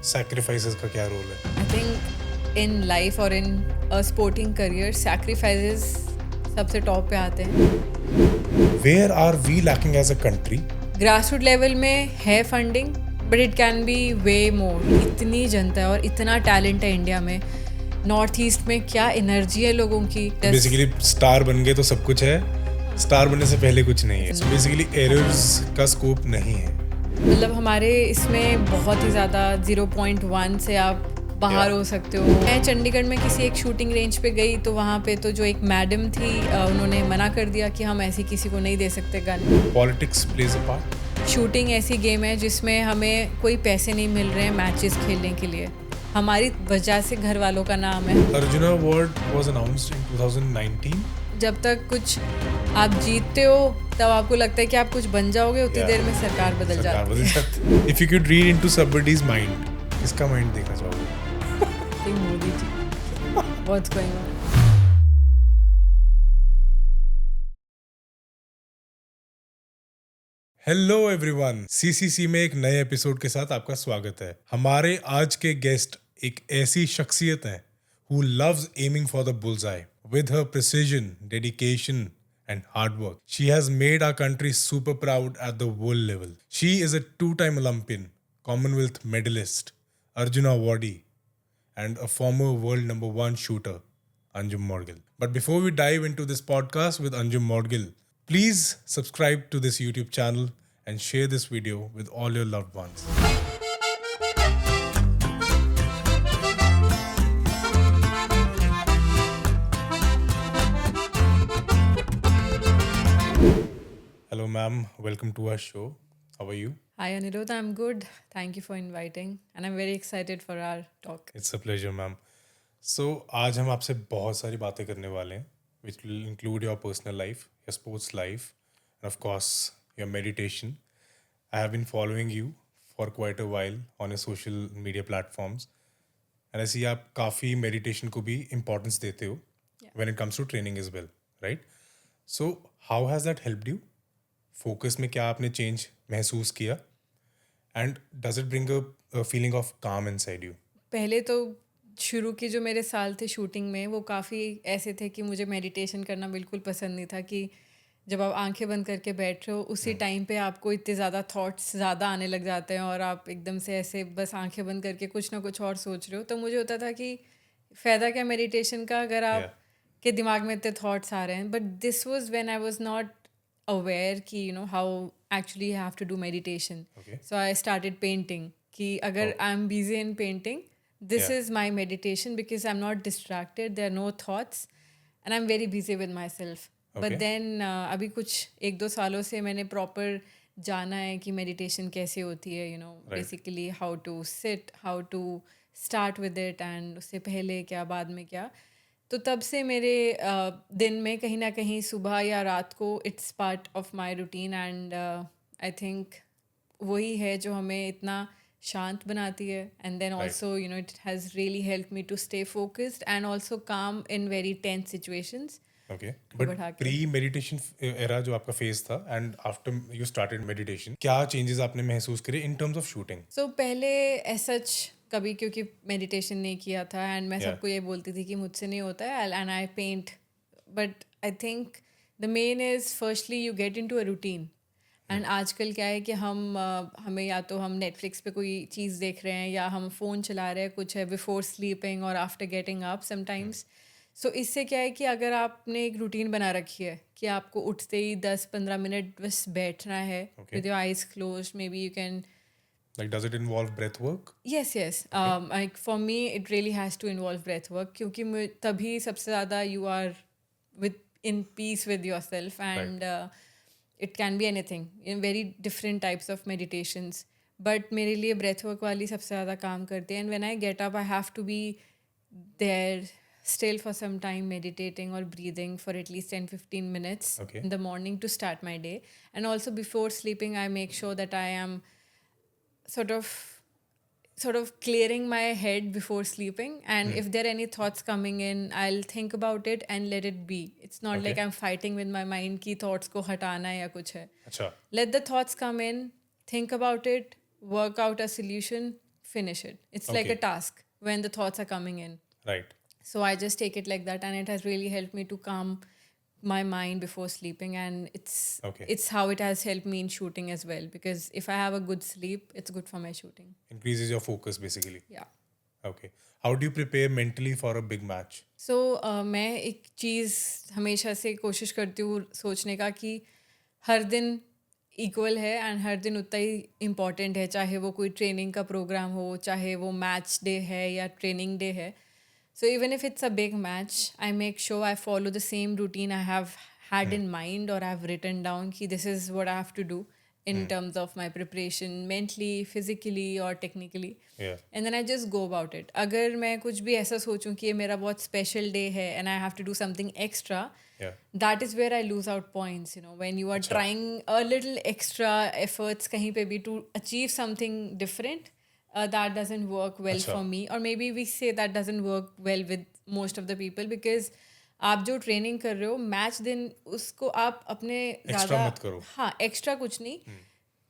Sacrifices का क्या role है? I think in life or in a sporting career, sacrifices सबसे टॉप पे आते हैं. Where are we lacking as a country? Grassroot level में है funding, but it can be way more. इतनी जनता है और इतना टैलेंट है इंडिया में. नॉर्थ ईस्ट में क्या एनर्जी है लोगों की. बेसिकली स्टार बन गए तो सब कुछ है, स्टार बनने से पहले कुछ नहीं है. सो बेसिकली एरर्स का स्कोप नहीं है. मतलब हमारे इसमें बहुत ही ज़्यादा 0.1 से आप बाहर हो सकते हो. मैं चंडीगढ़ में किसी एक शूटिंग रेंज पे गई तो वहाँ पे तो जो एक मैडम थी उन्होंने मना कर दिया कि हम ऐसी किसी को नहीं दे सकते gun. Politics plays a part. Shooting ऐसी गेम है जिसमें हमें कोई पैसे नहीं मिल रहे हैं मैचेस खेलने के लिए. हमारी वजह से घर वालों का नाम है. Arjuna award was announced in 2019. जब तक कुछ आप जीतते हो तब आपको लगता है कि आप कुछ बन जाओगे, उतनी देर में सरकार बदल जाती है. If you could read into somebody's mind, किसका माइंड देखना चाहोगे? Modi ji. What's going on? Hello everyone, CCC में एक नए एपिसोड के साथ आपका स्वागत है. हमारे आज के गेस्ट एक ऐसी शख्सियत हैं who loves aiming for the bullseye. With her precision, dedication and hard work, she has made our country super proud at the world level. She is a two-time Olympian, Commonwealth medalist, Arjuna awardee, and a former world number one shooter, Anjum Morgil. But before we dive into this podcast with Anjum Morgil, please subscribe to this YouTube channel and share this video with all your loved ones. Hello ma'am, welcome to our show. How are you? Hi Anirudh, I'm good. Thank you for inviting and I'm very excited for our talk. It's a pleasure ma'am. So आज हम आपसे बहुत सारी बातें करने वाले हैं which will include your personal life, your sports life and of course your meditation. I have been following you for quite a while on your social media platforms and I see आप काफ़ी meditation को भी importance देते हो when it comes to training as well, right? So how has that helped you? Focus में क्या आपने change महसूस किया? And does it bring a feeling of calm inside you? पहले तो शुरू के जो मेरे साल थे शूटिंग में वो काफ़ी ऐसे थे कि मुझे मेडिटेशन करना बिल्कुल पसंद नहीं था. कि जब आप आंखें बंद करके बैठ रहे हो उसी टाइम पे आपको इतने ज़्यादा थॉट्स ज़्यादा आने लग जाते हैं और आप एकदम से ऐसे बस आंखें बंद करके कुछ ना कुछ और सोच रहे हो. तो मुझे होता था कि फ़ायदा क्या मेडिटेशन का अगर आप के दिमाग में इतने थॉट्स आ रहे हैं. But this was when I was not aware कि how actually have to do meditation. So I started painting कि अगर I am busy in painting this is my meditation because I'm not distracted, there are no thoughts and I'm very busy with myself. But then अभी कुछ 1-2 सालों से मैंने proper जाना है कि मेडिटेशन कैसे होती है, basically how to sit, how to start with it and उससे पहले क्या बाद में क्या. तो तब से मेरे दिन में कहीं ना कहीं सुबह या रात को it's part of my routine and I think वही है जो हमें इतना शांत बनाती है. And then also it has really help me to stay focused and also calm in very tense situations. Okay, but pre meditation era जो आपका फेज था and after you started meditation, क्या चेंजेस आपने महसूस करे in terms of shooting? So पहले सच कभी क्योंकि मेडिटेशन नहीं किया था एंड मैं सबको ये बोलती थी कि मुझसे नहीं होता है and I paint. But I think the main is firstly you get into a routine. And आजकल क्या है कि हमें या तो हम नेटफ्लिक्स पे कोई चीज़ देख रहे हैं या हम फ़ोन चला रहे हैं, कुछ है बिफोर स्लीपिंग और आफ्टर गेटिंग अप समटाइम्स. सो इससे क्या है कि अगर आपने एक रूटीन बना रखी है कि आपको उठते ही 10-15 मिनट बस बैठना है with your eyes close, may be you can. Like, does it involve breath work? Yes. Like for me, it really has to involve breath work क्योंकि तभी सबसे ज़्यादा you are in peace with yourself and it can be anything in very different types of meditations. But मेरे लिए breath work वाली सबसे ज़्यादा काम करती है. And when I get up, I have to be there still for some time meditating or breathing for at least 10-15 minutes in the morning to start my day. And also before sleeping, I make sure that I am sort of clearing my head before sleeping, and if there are any thoughts coming in, I'll think about it and let it be. It's not like I'm fighting with my mind ki thoughts ko hatana hai ya kuch hai. Let the thoughts come in, think about it, work out a solution, finish it. It's like a Okay. task when the thoughts are coming in. Right. So I just take it like that, and it has really helped me to calm my mind before sleeping, and Okay. it's how it has helped me in shooting as well, because if I have a good sleep, it's good for my shooting. Increases your focus basically. Yeah. Okay. How do you prepare mentally for a big match? सो मैं एक चीज़ हमेशा से कोशिश करती हूँ सोचने का कि हर दिन इक्वल है एंड हर दिन उतना ही इम्पॉर्टेंट है, चाहे वो कोई ट्रेनिंग का प्रोग्राम हो, चाहे वो मैच डे है या ट्रेनिंग डे है. So even if it's a big match, I make sure I follow the same routine I have had in mind or I've written down कि this is what I have to do in terms of my preparation mentally, physically or technically. Yeah. And then I just go about it. अगर मैं कुछ भी ऐसा सोचूं कि ये मेरा बहुत special day है and I have to do something extra, Yeah. that is where I lose out points, you know, when you are trying a little extra efforts kahin pe bhi to achieve something different, that doesn't work well Acha. for me, or maybe we say that doesn't work well with most of the people, because आप जो training कर रहे हो match दिन, उसको आप अपने Extra मत करो. हाँ एक्स्ट्रा कुछ नहीं,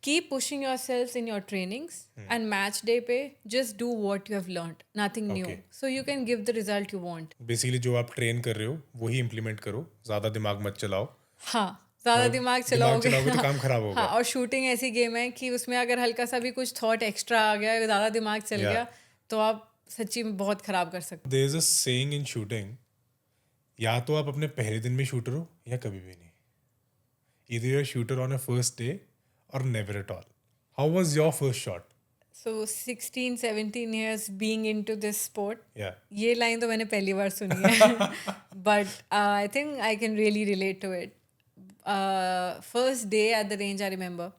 keep pushing yourself in your trainings and match day पे just do what you have learned, nothing new, Okay. So you can give the result you want. Basically जो आप ट्रेन कर रहे हो वही इम्प्लीमेंट करो, ज्यादा दिमाग मत चलाओ. हाँ, ज़्यादा दिमाग चलाओगे तो काम खराब होगा. हाँ, और शूटिंग ऐसी गेम है कि उसमें अगर हल्का सा भी कुछ थॉट एक्स्ट्रा आ गया, ज़्यादा दिमाग चल Yeah. गया, तो आप सच्ची में बहुत खराब कर सकते there is a saying in shooting, या तो आप अपने पहले दिन में शूटर हो या कभी भी नहीं. Either you are shooter on a first day और never at all. How was your first shot? हो. सो 16-17 years being into this sport, या. ये लाइन तो मैंने पहली बार सुनी है, but I think I can really relate to it. First day at the range, I remember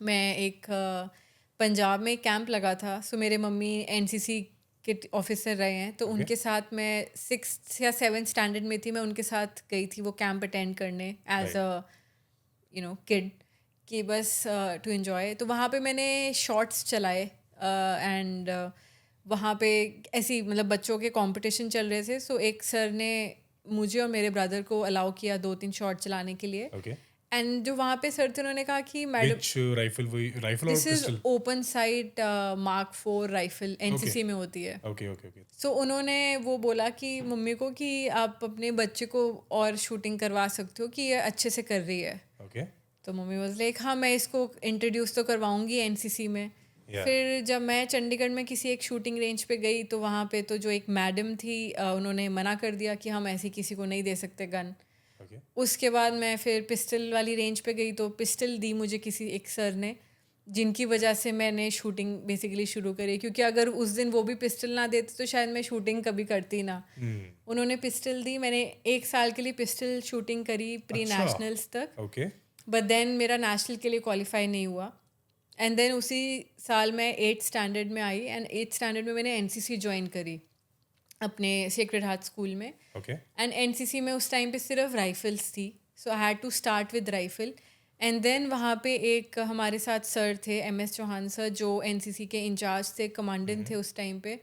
मैं एक पंजाब में कैंप लगा था. सो मेरे मम्मी एनसीसी के ऑफिसर रहे हैं, तो उनके साथ मैं 6th या 7th स्टैंडर्ड में थी, मैं उनके साथ गई थी वो कैंप अटेंड करने एज अ किड, कि बस टू एन्जॉय. तो वहाँ पे मैंने शॉट्स चलाए एंड वहाँ पे ऐसी मतलब बच्चों के कंपटीशन चल रहे थे. सो एक सर ने मुझे और मेरे ब्रदर को अलाउ किया 2-3 शॉट चलाने के लिए. ओके. एंड जो वहाँ पे सर थे, उन्होंने कहा कि मैडम, व्हिच राइफल और this is pistol? Open site Mark 4 rifle, NCC में होती है. Okay okay okay. सो उन्होंने वो बोला कि मम्मी को कि आप अपने बच्चे को और शूटिंग करवा सकते हो, कि ये अच्छे से कर रही है. ओके. तो मम्मी वाज लाइक हाँ, मैं इसको इंट्रोड्यूस तो करवाऊंगी एनसीसी में. Yeah. फिर जब मैं चंडीगढ़ में किसी एक शूटिंग रेंज पे गई, तो वहाँ पे तो जो एक मैडम थी, उन्होंने मना कर दिया कि हम ऐसे किसी को नहीं दे सकते गन. ओके. उसके बाद मैं फिर पिस्टल वाली रेंज पे गई, तो पिस्टल दी मुझे किसी एक सर ने, जिनकी वजह से मैंने शूटिंग बेसिकली शुरू करी. क्योंकि अगर उस दिन वो भी पिस्टल ना देते तो शायद मैं शूटिंग कभी करती ना. उन्होंने पिस्टल दी, मैंने 1 साल के लिए पिस्टल शूटिंग करी प्री नेशनल्स तक. ओके. बट देन मेरा नेशनल के लिए क्वालिफाई नहीं हुआ. एंड देन उसी साल मैं 8th स्टैंडर्ड में आई, एंड 8th स्टैंडर्ड में मैंने एनसीसी ज्वाइन करी अपने सेक्रेड हार्ट स्कूल में. ओके. एंड एनसीसी में उस टाइम पे सिर्फ राइफल्स थी, so I had to start with rifle. And then वहाँ पे एक हमारे साथ सर थे, MS चौहान सर, जो एनसीसी के इंचार्ज थे, कमांडेंट थे उस टाइम पे.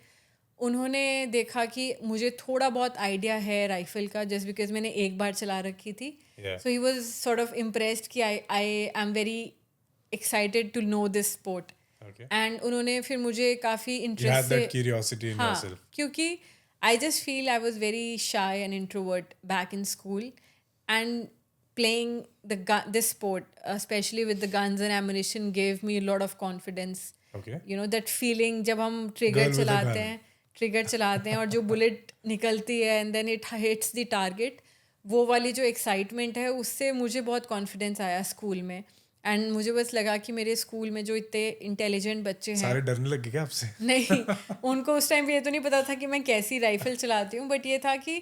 उन्होंने देखा कि मुझे थोड़ा बहुत आइडिया है राइफल का, जस्ट बिकॉज मैंने एक बार चला रखी थी. Yeah. So he was sort of impressed कि I am very excited to know this sport. Okay. And उन्होंने फिर मुझे काफ़ी You had इंटरेस्ट that से, curiosity in हाँ, yourself. क्योंकि I just feel I was very shy and introvert back in school, and playing this sport, especially with the guns and ammunition, gave me a lot of confidence. Okay. You know that feeling जब हम trigger Girl with a चलाते हैं और जो bullet निकलती है and then it hits the target, वो वाली जो एक्साइटमेंट है, उससे मुझे बहुत कॉन्फिडेंस आया स्कूल में. एंड मुझे बस लगा कि मेरे स्कूल में जो इतने इंटेलिजेंट बच्चे हैं, सारे डरने लगे क्या आपसे? नहीं, उनको उस टाइम पे ये तो नहीं पता था कि मैं कैसी राइफल चलाती हूँ, बट ये था कि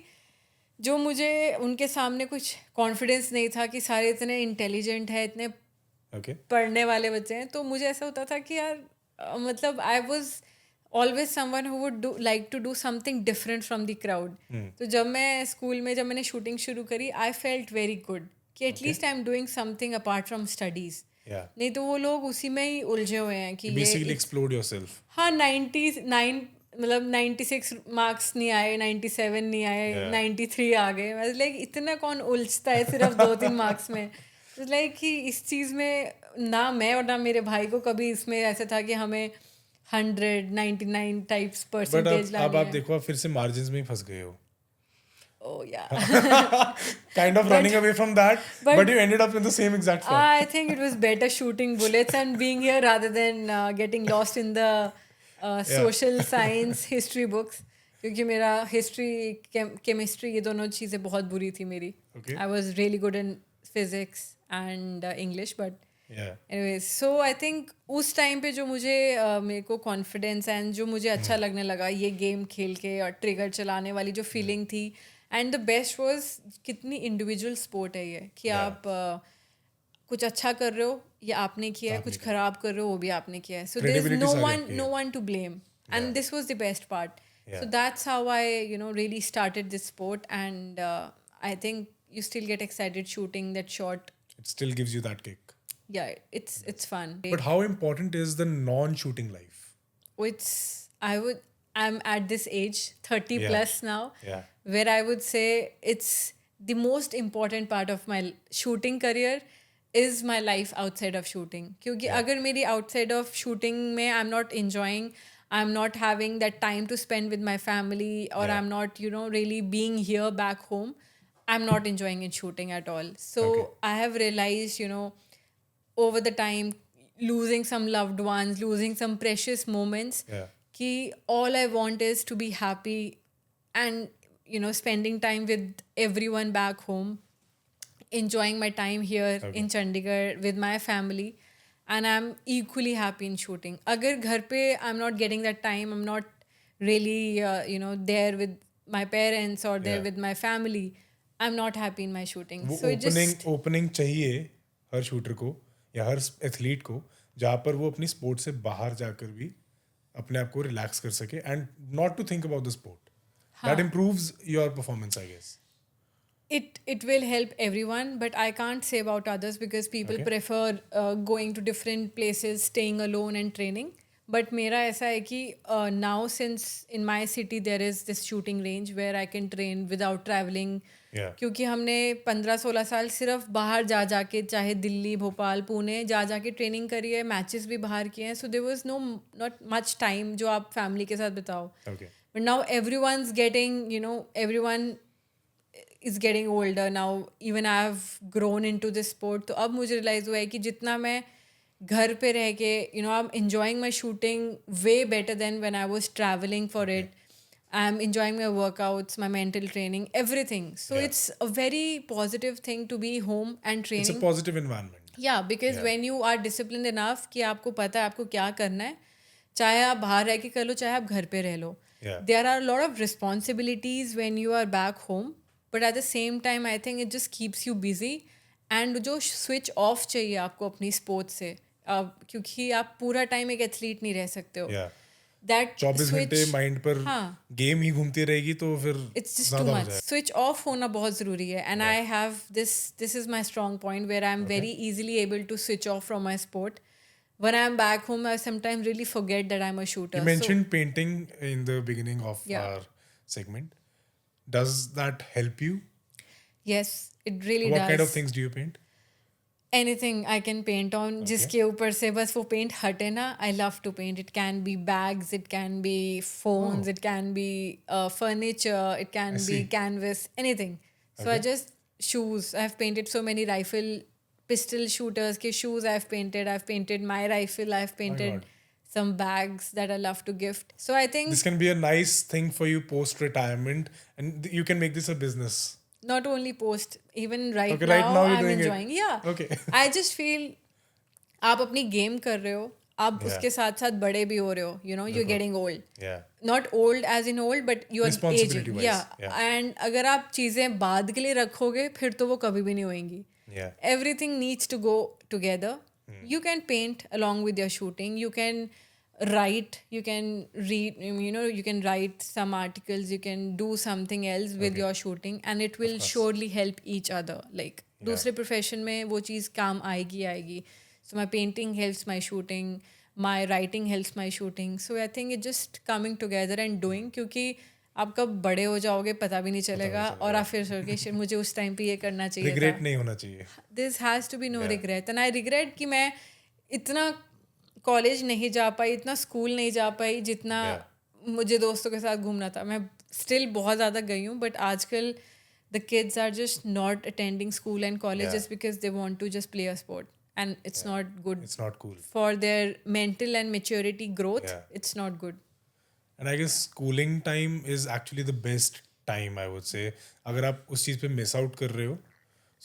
जो मुझे उनके सामने कुछ कॉन्फिडेंस नहीं था कि सारे इतने इंटेलिजेंट है, इतने ओके. पढ़ने वाले बच्चे हैं. तो मुझे ऐसा होता था कि यार मतलब I was always someone who would like to do something different from the crowd. तो जब मैं स्कूल में जब मैंने शूटिंग शुरू करी, आई फेल्ट वेरी गुड कि at least I am doing something apart from studies. Yeah. नहीं तो वो लोग उसी में ही उलझे हुए हैं कि Basically ये explode yourself. हाँ 99 मतलब 96 मार्क्स नहीं आए, 97 नहीं आए, Yeah. 93 आ गए. मतलब लाइक इतना कौन उलझता है सिर्फ 2-3 मार्क्स में. लाइक कि इस चीज़ में ना मैं और ना मेरे भाई को कभी इसमें ऐसा था कि हमें 199 टाइप्स बट परसेंटेज अब लानी आप है. देखो आप फिर से मार्जिन में ही फंस गए हो. Oh yeah. Kind of running away from that, but but you ended up in the same exact flop. I think it was better shooting bullets and being here rather than getting lost in the social science history books. क्योंकि मेरा history chemistry ये दोनों चीज़ें बहुत बुरी थी मेरी. Okay. I was really good in physics and English, but Yeah. anyways, so I think उस टाइम पे जो मुझे मेरे को कॉन्फिडेंस एंड जो मुझे अच्छा लगने लगा ये गेम खेल के और ट्रिगर चलाने वाली जो फीलिंग थी. एंड द बेस्ट वाज कितनी इंडिविजुअल स्पोर्ट है ये कि आप कुछ अच्छा कर रहे हो ये आपने किया है, कुछ खराब कर रहे हो वो भी आपने किया है. सो देयर इज Credibility सारी आपकी है. No one to blame and this was the best part. Yeah. So that's how I really started this sport, and I think you still get excited shooting that shot. It still gives you that kick. Yeah, it's fun. But how important is the non-shooting life? I'm at this age 30 Yeah. plus now, Yeah. where I would say it's the most important part of my shooting career is my life outside of shooting. क्योंकि अगर मेरी outside of shooting में I'm not enjoying, I'm not having that time to spend with my family, or Yeah. I'm not really being here back home, I'm not enjoying in shooting at all. So Okay. I have realized over the time, losing some loved ones, losing some precious moments, Yeah. कि all I want is to be happy and spending time with everyone back home, enjoying my time here in Chandigarh with my family, and I'm equally happy in shooting. अगर घर पे I'm not getting that time, I'm not really there with my parents or there Yeah. with my family, I'm not happy in my shooting. वो So it just opening चाहिए हर shooter को या हर athlete को जहाँ पर वो अपनी स्पोर्ट से बाहर जाकर भी अपने आप को रिलैक्स कर सके and not to think about the sport. That improves your performance I guess. it will help everyone, but I can't say about others because people Okay. prefer going to different places, staying alone and training. But मेरा ऐसा है कि now since in my city there is this shooting range where I can train without traveling. Yeah. क्योंकि हमने 15-16 साल सिर्फ बाहर जा जाके, चाहे दिल्ली, भोपाल, पुणे जा जाके ट्रेनिंग करी है, मैचेस भी बाहर किए हैं. So there was not much time जो आप फैमिली के साथ बिताओ. Okay. But now everyone's getting, everyone is getting older now. Even I have grown into this sport. तो अब मुझे realize हुआ है कि जितना मैं घर पे रह के, I'm enjoying my shooting way better than when I was traveling for it. I'm enjoying my workouts, my mental training, everything. So Yeah. it's a very positive thing to be home and It's training. a positive environment. Yeah, because Yeah. when you are disciplined enough कि आपको पता है आपको क्या करना है, चाहे आप बाहर रह के कर लो, चाहे आप घर पे रह लो. Yeah. There are a lot of responsibilities when you are back home, but at the same time I think it just keeps you busy. And जो switch off चाहिए आपको अपनी sports से, क्योंकि आप पूरा टाइम एक एथलीट नहीं रह सकते हो. Yeah. That 24 घंटे switch, माइंड पर हाँ, गेम ही घूमती रहेगी तो फिर it's just too ज्यादा हो much. जाए. Switch off होना बहुत ज़रूरी है. And I have this is my strong point where I'm very easily able to switch off from my sport. When I'm back home, I sometimes really forget that I'm a shooter. You mentioned painting in the beginning of Yeah. our segment. Does that help you? Yes, it really What does. kind of things do you paint? Anything I can paint on, जिसके ऊपर से बस वो paint हटे ना, I love to paint. It can be bags, it can be phones, it can be furniture, it can I be see. canvas, anything. So I just shoes. I've painted so many pistol shooters के shoes I've painted. I've painted my rifle. I've painted God. some bags that I love to gift. So I think This can be a nice thing for you post retirement, and you can make this a business. not only post, even right Okay, now, right now you're I'm doing it. enjoying. Yeah. Okay. I just feel आप अपनी game कर रहे हो, आप Yeah. उसके साथ साथ बड़े भी हो रहे हो. You're getting old. Yeah. Not old as in old, but you're aging. Responsibility-wise, Yeah. And अगर आप चीज़ें बाद के लिए रखोगे, फिर तो वो कभी भी नहीं होएंगी. Yeah. Everything needs to go together. You can paint along with your shooting. You can write. You can read. You can write some articles. You can do something else with your shooting, and it will surely help each other. Like दूसरे profession में वो चीज़ काम आएगी. So my painting helps my shooting. My writing helps my shooting. So I think it's just coming together and doing. क्योंकि आप कब बड़े हो जाओगे पता भी नहीं चलेगा और आप फिर सोचोगे "Shit, मुझे उस टाइम पे ये करना चाहिए Regret था." नहीं होना चाहिए. This has to be no regret. And I regret कि मैं इतना कॉलेज नहीं जा पाई, इतना स्कूल नहीं जा पाई जितना Yeah. मुझे दोस्तों के साथ घूमना था. मैं स्टिल बहुत ज़्यादा गई हूँ, बट आजकल the kids are just not attending school and college Yeah. Just because they want to just play a sport and it's not good It's not cool. for their mental and maturity growth. Yeah. It's not good. And I guess schooling time is actually the best time, I would say. अगर आप उस चीज़ पे miss out कर रहे हो,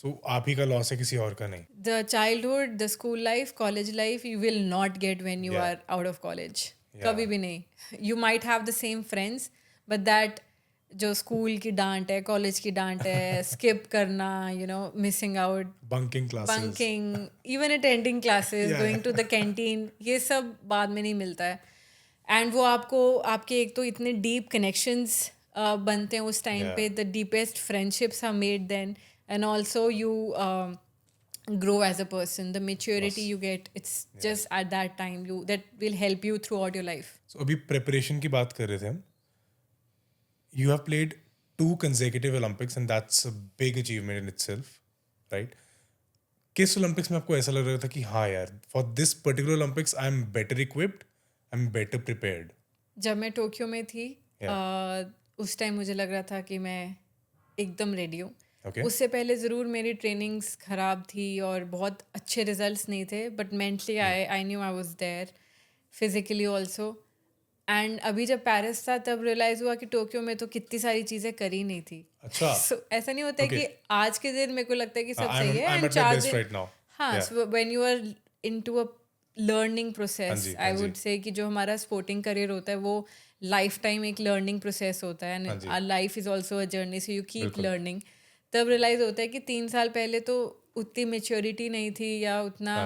so आप ही का loss है, किसी और का नहीं. The childhood, the school life, college life, you will not get when you Yeah. are out of college. Yeah. कभी भी नहीं. You might have the same friends, but that जो स्कूल की डांट है, कॉलेज की डांट है, स्किप करना, missing out, Bunking classes. Bunking, even attending classes, Yeah. Going to the canteen, ये सब बाद में नहीं मिलता है. एंड वो आपको आपके एक तो इतने डीप कनेक्शंस बनते हैं उस टाइम Yeah. पे, the deepest friendships are made then, and also you grow as a person, the maturity you get, it's just at that time that will help you throughout your life. So अभी preparation की बात कर रहे थे हम. You have played 2 consecutive Olympics and that's a big achievement in itself, right? किस Olympics में आपको ऐसा लग रहा था कि हाँ यार, for this particular Olympics I am better equipped, I'm better prepared? जब मैं टोक्यो में थी, उस टाइम मुझे लग रहा था कि मैं एकदम रेडी हूँ. Okay. उससे पहले ज़रूर मेरी ट्रेनिंग्स ख़राब थी और बहुत अच्छे रिजल्ट्स नहीं थे, but mentally I knew I was there, physically also. And अभी जब पेरिस था तब रियलाइज़ हुआ कि टोक्यो में तो कितनी सारी चीज़ें करी नहीं थी. अच्छा. So, ऐसा नहीं होता है कि आज के दिन मेरे को लगता है कि सब I'm सही है at एंड my 4 best दिन. right now. हाँ, Yeah. so when you are into a learning process, जी, I हाँ would say कि जो हमारा स्पोर्टिंग करियर होता है वो लाइफ टाइम एक लर्निंग प्रोसेस होता है, and our life is also a journey, so you keep learning. तब रियलाइज होता है कि 3 साल पहले तो उतनी मेच्योरिटी नहीं थी या उतना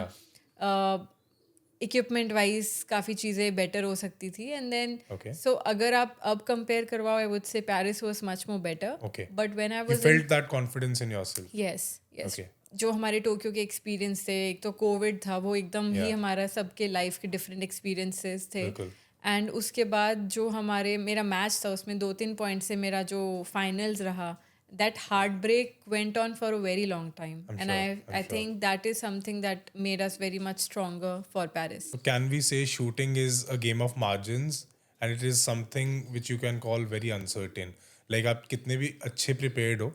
इक्विपमेंट वाइज काफ़ी चीज़ें बेटर हो सकती थी. And then Okay. सो अगर आप अब कंपेयर करवाओ, I would say Paris was much more better. Okay. But when I You was felt that confidence in yourself. Yes yes, Okay. जो हमारे टोक्यो के एक्सपीरियंस थे, एक तो कोविड था, वो एकदम ही Yeah. हमारा सबके लाइफ के डिफरेंट एक्सपीरियंसेस थे. बिल्कुल. एंड उसके बाद जो मेरा मैच था उसमें 2-3 पॉइंट से मेरा जो फाइनल्स रहा, that heartbreak went on for a very long time, and I think that is something that made us very much stronger for Paris. So can we say shooting is a game of margins and it is something which you can call very uncertain? Like आप कितने भी अच्छे prepared हो,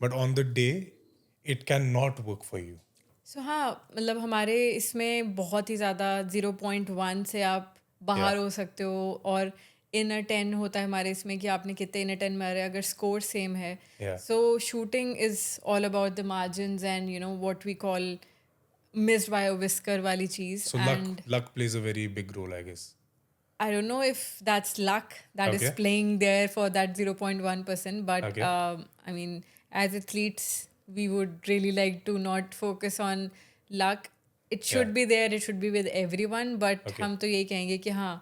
but on the day it cannot work for you. सो हाँ, मतलब हमारे इसमें बहुत ही ज़्यादा 0.1 से आप बाहर हो सकते हो, और इन अ 10 होता है हमारे इसमें कि आपने कितने इन अ 10 मारे अगर स्कोर सेम है. Yeah. So shooting is all about the margins and what we call missed by a whisker वाली चीज़. So and luck plays a very big role, I guess. I don't know if that's luck that is Okay. playing there for that 0.1%, but Okay. I mean, as athletes, we would really like to not focus on luck. It should Yeah. be there, it should be with everyone, but Okay. हम तो यही कहेंगे कि हाँ,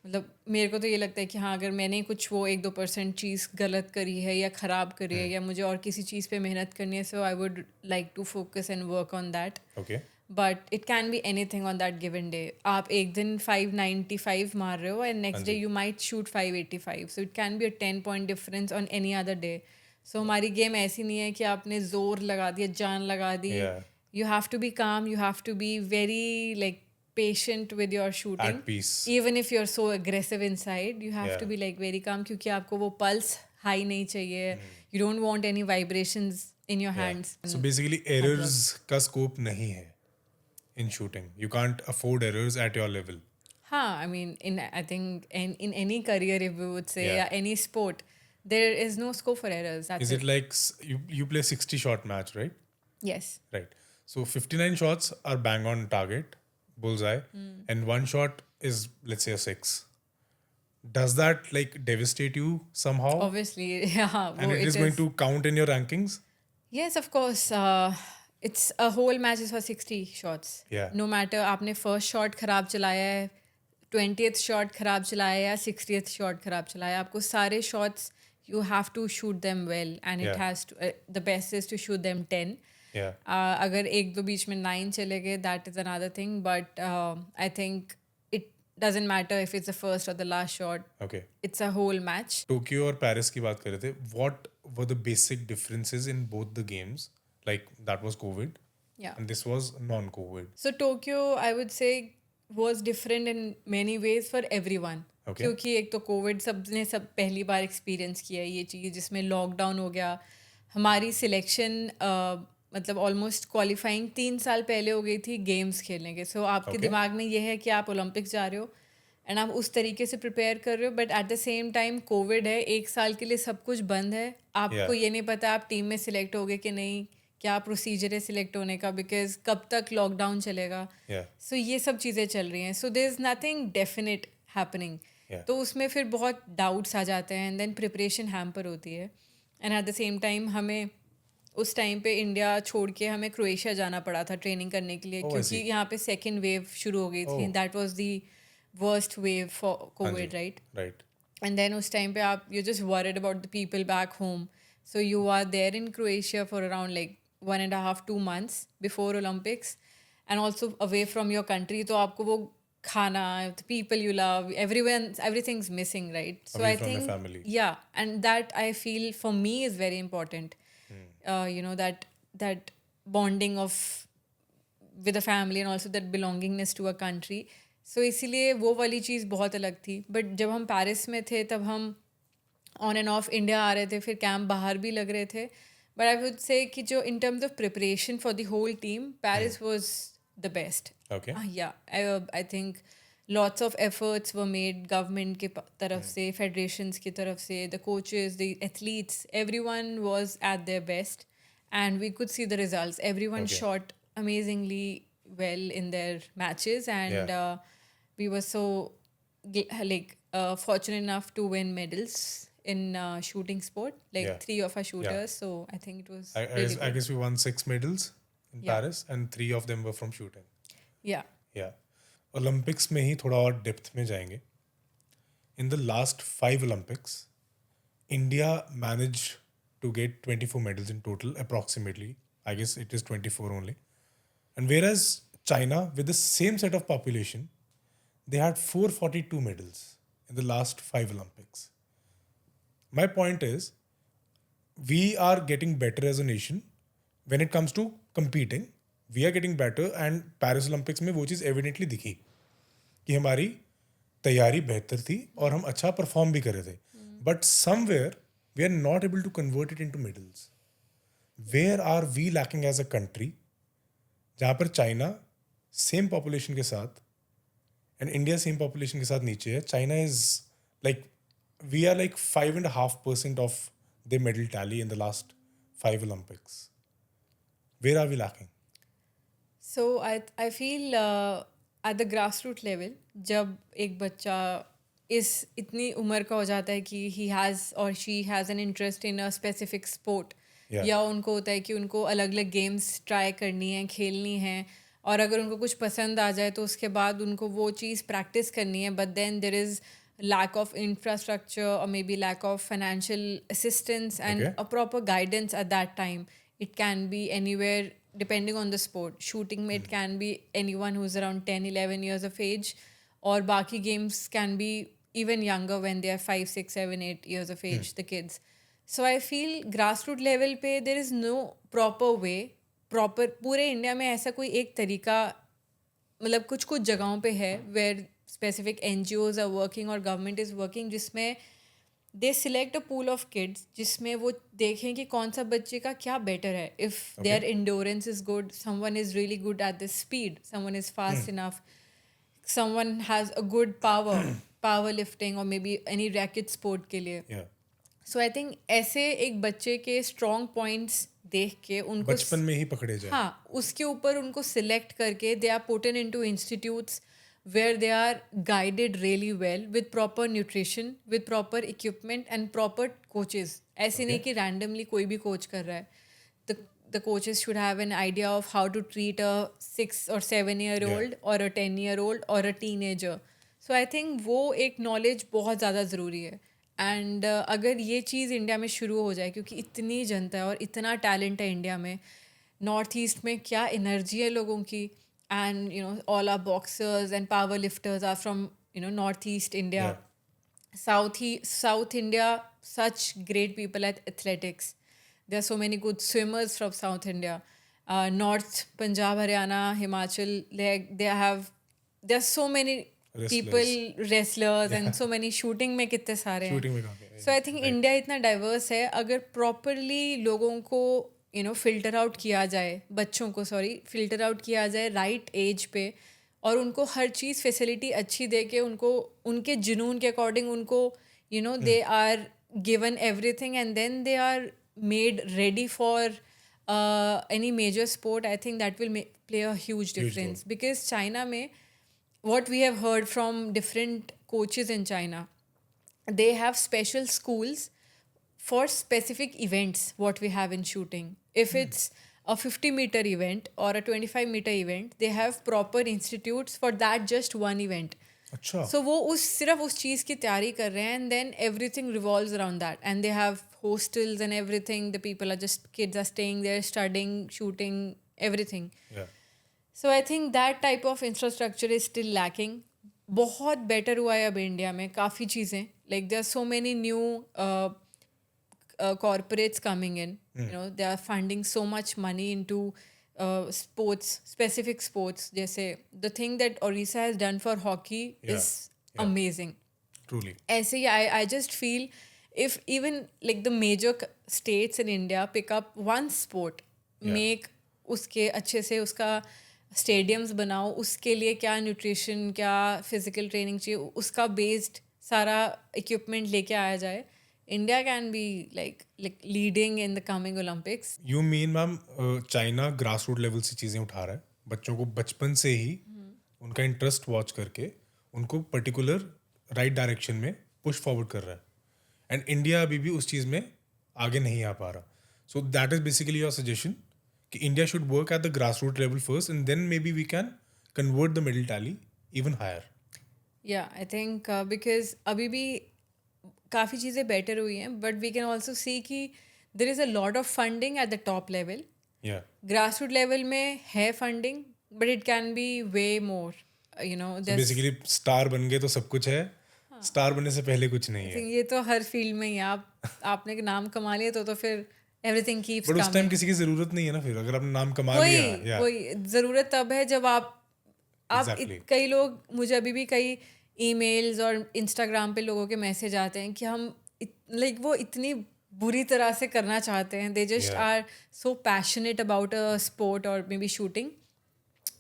मतलब मेरे को तो ये लगता है कि हाँ, अगर मैंने कुछ वो 1-2% चीज़ गलत करी है या ख़राब करी है या मुझे और किसी चीज़ पे मेहनत करनी है, so I would like to focus and work on that. Okay. But it can be anything on that given day. आप एक दिन 595 मार रहे हो and next day you might shoot 585, so it can be a 10 point difference on any other day. So हमारी game ऐसी नहीं है कि आपने जोर लगा दिया, जान लगा दी. Yeah. You have to be calm, you have to be very like patient with your shooting. At peace. Even if you are so aggressive inside, you have Yeah. To be like very calm, क्योंकि आपको वो pulse high नहीं चाहिए. You don't want any vibrations in your hands. So basically errors का scope नहीं है in shooting. You can't afford errors at your level. हाँ, I mean, I think in any career, if we would say, Yeah. yeah, any sport, there is no scope for errors. That's Is it like you play 60 shot match, right? Yes. Right. So 59 shots are bang on target, bullseye, and one shot is, let's say, a 6. Does that like devastate you somehow? Obviously, yeah. And it is going to count in your rankings? Yes, of course. It's a whole match is for 60 shots. Yeah. No matter आपने first shot खराब चलाया है, 20th shot खराब चलाया है या 60th shot खराब चलाया है, आपको सारे shots you have to shoot them well, and it Yeah. has to the best is to shoot them 10. Yeah. अगर एक दो बीच में 9 चले गए, that is another thing, but I think it doesn't matter if it's the first or the last shot. Okay. It's a whole match. Tokyo और Paris की बात कर रहे थे. What were the basic differences in both the games? Like that was COVID Yeah. and this was non-COVID. So Tokyo, I would say, was different in many ways for everyone. Okay. क्योंकि एक तो Covid सबने सब पहली बार experience किया है ये चीज़, जिसमें लॉकडाउन हो गया. हमारी सिलेक्शन मतलब ऑलमोस्ट क्वालिफाइंग 3 साल पहले हो गई थी गेम्स खेलने के. सो आपके Okay. दिमाग में ये है कि आप ओलंपिक्स जा रहे हो एंड आप उस तरीके से प्रिपेयर कर रहे हो, but at the same time Covid है, 1 साल के लिए सब कुछ बंद है. आपको Yeah. ये नहीं पता आप टीम में सिलेक्ट होगे कि नहीं, क्या प्रोसीजर है सिलेक्ट होने का, बिकॉज कब तक लॉकडाउन चलेगा. Yeah. सो ये सब चीज़ें चल रही हैं. So there is nothing definite happening. Yeah. तो उसमें फिर बहुत डाउट्स आ जाते हैं एंड देन प्रिपरेशन हैम्पर होती है. And eight the same time हमें उस टाइम पे इंडिया छोड़ के हमें क्रोएशिया जाना पड़ा था ट्रेनिंग करने के लिए, Oh, I क्योंकि see. यहाँ पे सेकेंड वेव शुरू हो गई थी. Oh. That was the worst wave for हाँ कोविड, जी. राइट? Right. And then उस time पे आप you're just worried about the people back home. So you are there in Croatia for around like 1.5-2 months before Olympics, and also away from your country. तो आपको वो खाना, the people you love, everything's missing, right? So Away I from your think family. yeah, and that I feel for me is very important. You know, that bonding of with a family and also that belongingness to a country. So इसीलिए वो वाली चीज़ बहुत अलग थी. But जब हम Paris में थे तब हम ऑन एंड ऑफ इंडिया आ रहे थे, फिर कैंप बाहर भी लग रहे थे. बट आई वुड से कि जो in terms of preparation for the whole team, Paris was the best. Okay. I think lots of efforts were made government के तरफ से, federations की तरफ से, the coaches, the athletes, everyone was at their best and we could see the results. Everyone Okay. shot amazingly well in their matches and Yeah. we were so fortunate enough to win medals in shooting sport, like Yeah. 3 of our shooters. So I think it was I really I good. guess we won 6 medals in Yeah. Paris, and 3 of them were from shooting. Yeah. Yeah. Olympics में ही थोड़ा और depth में जाएंगे. इन the last 5 Olympics, India managed to get 24 medals in total, approximately. I guess it is 24 only. And whereas China, with the same set of population, they had 442 medals in the last 5 Olympics. My point is, we are getting better as a nation when it comes to competing. We are getting better, and Paris Olympics में वो चीज़ evidently दिखी कि हमारी तैयारी बेहतर थी और हम अच्छा परफॉर्म भी कर रहे थे. But somewhere we are not able to convert it into medals. Where are we lacking as a country, जहाँ पर चाइना सेम पॉपुलेशन के साथ एंड इंडिया सेम पॉपुलेशन के साथ नीचे है. China is like, we are like 5.5% of the medal tally in the last 5 Olympics. Where are we lacking? So I feel at the grassroots level, जब एक बच्चा इस इतनी उम्र का हो जाता है कि he has or she has an interest in a specific sport, Yeah. या उनको होता है कि उनको अलग अलग गेम्स ट्राई करनी है, खेलनी है, और अगर उनको कुछ पसंद आ जाए तो उसके बाद उनको वो चीज़ प्रैक्टिस करनी है. But then there is lack of infrastructure or maybe lack of financial assistance and Okay. a proper guidance at that time. It can be anywhere depending on the sport. Shooting में it can be anyone who's around 10-11 years of age, or बाकी games can be even younger when they are 5, 6, 7, 8 years of age, the kids. So I feel grassroots level पे there is no proper way, proper पूरे India में ऐसा कोई एक तरीका, मतलब कुछ कुछ जगहों पे है where specific NGOs are working और government is working, जिसमें they select a pool of kids जिसमें वो देखें कि कौन सा बच्चे का क्या better है. If their endurance is good, someone is really good at the speed, someone is fast enough, someone has a good powerlifting or maybe any racket sport के लिए. Yeah. So I think ऐसे एक बच्चे के strong points देख के उनको बचपन में ही पकड़े जाए. हाँ, उसके ऊपर उनको सिलेक्ट करके they are put in into institutes where they are guided really well with proper nutrition, with proper equipment and proper coaches. ऐसे नहीं कि रैंडमली कोई भी कोच कर रहा है. The coaches should have an idea of how to treat a 6 or 7-year-old or a 10-year-old or a teenager. So I think वो एक नॉलेज बहुत ज़्यादा ज़रूरी है. एंड अगर ये चीज़ इंडिया में शुरू हो जाए, क्योंकि इतनी जनता है और इतना टैलेंट है इंडिया में, नॉर्थ ईस्ट में क्या एनर्जी है लोगों की, and you know all are boxers and power lifters are from north east India. South India, such great people at athletics. There are so many good swimmers from South India. North Punjab, Haryana, Himachal, they have there are so many people wrestlers and Yeah. So many shooting में कितने सारे हैं. Shooting में काफी so I think India इतना diverse है. अगर properly लोगों को फिल्टर आउट किया जाए, बच्चों को फिल्टर आउट किया जाए राइट एज पे, और उनको हर चीज़ फैसिलिटी अच्छी दे के उनको उनके जुनून के अकॉर्डिंग उनको they are given everything and then they are made ready for any major sport, I think that will play a huge difference. Because China में, what we have heard from different coaches in China, they have special schools for specific events what we have in shooting. If it's a 50-meter event or a 25-meter event, they have proper institutes for that just one event. अच्छा. So वो सिर्फ उस चीज़ की तैयारी कर रहे हैं, and then everything revolves around that, and they have hostels and everything. The people are just, kids are staying there, studying, shooting, everything. Yeah. So I think that type of infrastructure is still lacking. बहुत better हुआ है अब India में काफ़ी चीज़ें. Like there are so many new corporates coming in. They are funding so much money into sports, specific sports. जैसे the thing that Orissa has done for hockey is amazing. Truly. ऐसे ही I just feel if even like the major states in India pick up one sport, make उसके अच्छे से उसका stadiums बनाओ, उसके लिए क्या न्यूट्रिशन, क्या फिजिकल ट्रेनिंग चाहिए, उसका बेस्ड सारा इक्विपमेंट लेके आया जाए, India can be like leading in the coming Olympics. You mean ma'am China grass root level से चीज़ें उठा रहा है, बच्चों को बचपन से ही उनका इंटरेस्ट वॉच करके उनको पर्टिकुलर राइट डायरेक्शन में पुश फॉरवर्ड कर रहा है, एंड इंडिया अभी भी उस चीज़ में आगे नहीं आ पा रहा. So that is basically your suggestion कि India should work at the grass root level first and then maybe we can convert the medal tally even higher. Yeah, I think because अभी भी काफ़ी चीज़ें better हुई हैं, but we can also see कि there is a lot of funding at the top level. Grass root level में है funding, but it can be way more. Basically star बन गए तो सब कुछ है, स्टार बनने से पहले कुछ नहीं है. ये तो हर फील्ड में ही आपने नाम कमा लिया तो फिर एवरीथिंग कीप्स बट उस टाइम किसी की जरूरत नहीं है ना. फिर अगर आपने नाम कमा लिया, वही ज़रूरत तब है जब आप कई लोग, मुझे अभी भी कई ईमेल्स और इंस्टाग्राम पे लोगों के मैसेज आते हैं कि हम वो इतनी बुरी तरह से करना चाहते हैं. They just are so passionate about a sport और maybe shooting,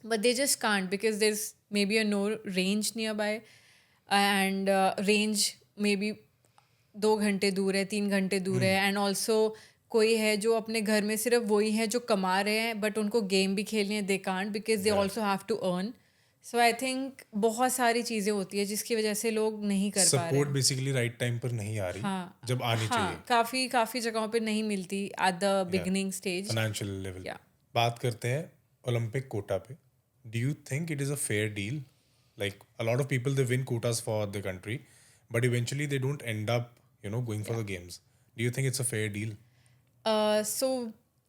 but they just can't because there is maybe a no range nearby, and range maybe 2 घंटे दूर है, 3 घंटे दूर है, एंड ऑल्सो कोई है जो अपने घर में सिर्फ वही है जो कमा रहे हैं, बट उनको गेम भी खेलनी है, they can't because they also have to earn. So I think बहुत सारी चीज़ें होती है जिसकी वजह से लोग नहीं कर पा रहे. सपोर्ट बेसिकली राइट टाइम पर नहीं आ रही, जब आनी चाहिए. काफ़ी जगहों पे नहीं मिलती at the beginning stage, financial level. बात करते हैं ओलंपिक कोटा पे. Do you think it is a fair deal? Like a lot of people they win quotas for the country, but eventually they don't and up going for the games. Do you think it's a fair deal? So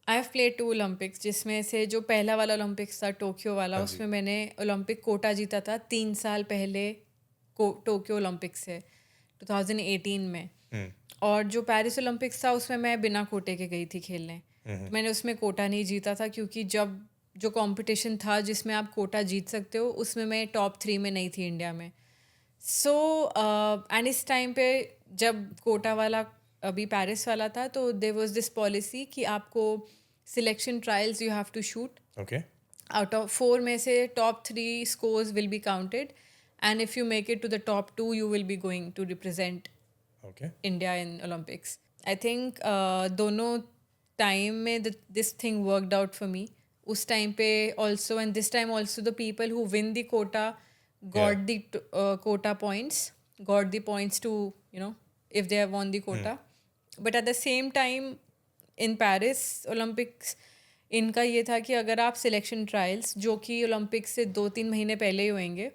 I have played 2 Olympics, जिसमें से जो पहला वाला Olympics था Tokyo वाला, उसमें मैंने Olympic quota जीता था 3 साल पहले टोक्यो ओलंपिक्स से 2018 में. और जो पेरिस ओलंपिक्स था उसमें मैं बिना कोटे के गई थी खेलने. मैंने उसमें कोटा नहीं जीता था क्योंकि जब जो कंपटीशन था जिसमें आप कोटा जीत सकते हो उसमें मैं टॉप 3 में नहीं थी इंडिया में. सो एंड इस टाइम पे जब कोटा वाला अभी पेरिस वाला था तो देयर वाज दिस पॉलिसी कि आपको selection trials you have to shoot. Okay. Out of 4 में से top 3 scores will be counted, and if you make it to the top 2 you will be going to represent India in Olympics. I think दोनों time में this thing worked out for me. उस time पे also and this time also the people who win the quota got the quota points, got the points to if they have won the quota. But at the same time in Paris Olympics इनका ये था कि अगर आप selection trials जो कि Olympics से 2-3 महीने पहले ही होंगे,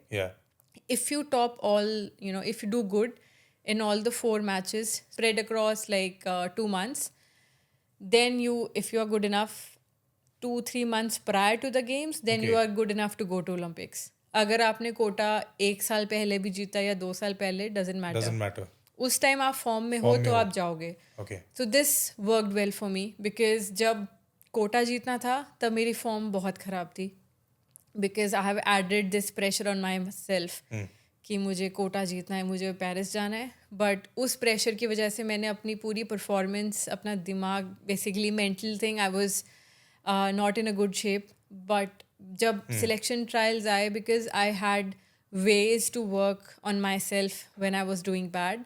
if you top all if you do good in all the 4 matches spread across like 2 months, then if you are good enough 2-3 months prior to the games, then you are good enough to go to Olympics. अगर आपने कोटा 1 साल पहले भी जीता या 2 साल पहले, doesn't matter. उस टाइम आप फॉर्म में हो तो आप जाओगे. So this worked well for me because जब कोटा जीतना था तब मेरी फॉर्म बहुत ख़राब थी. because I have added this pressure on myself कि मुझे कोटा जीतना है, मुझे पेरिस जाना है. बट उस प्रेशर की वजह से मैंने अपनी पूरी परफॉर्मेंस, अपना दिमाग, basically mental thing, I was not in a good shape. But जब सिलेक्शन ट्रायल्स आए, because I had ways to work on myself when I was doing bad,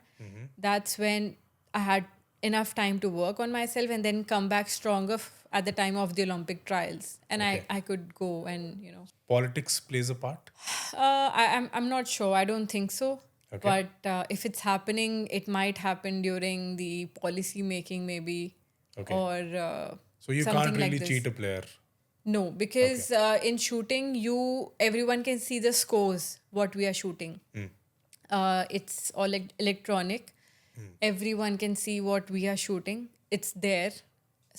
that's when I had enough time to work on myself and then come back stronger at the time of the Olympic trials. And Okay. I could go and, you know, Politics plays a part. I'm not sure. I don't think so. Okay. But if it's happening, it might happen during the policy making, maybe, Okay. or So you something can't like really this. cheat a player. No, because in shooting, everyone can see the scores what we are shooting. It's all electronic. Everyone can see what we are shooting. It's there.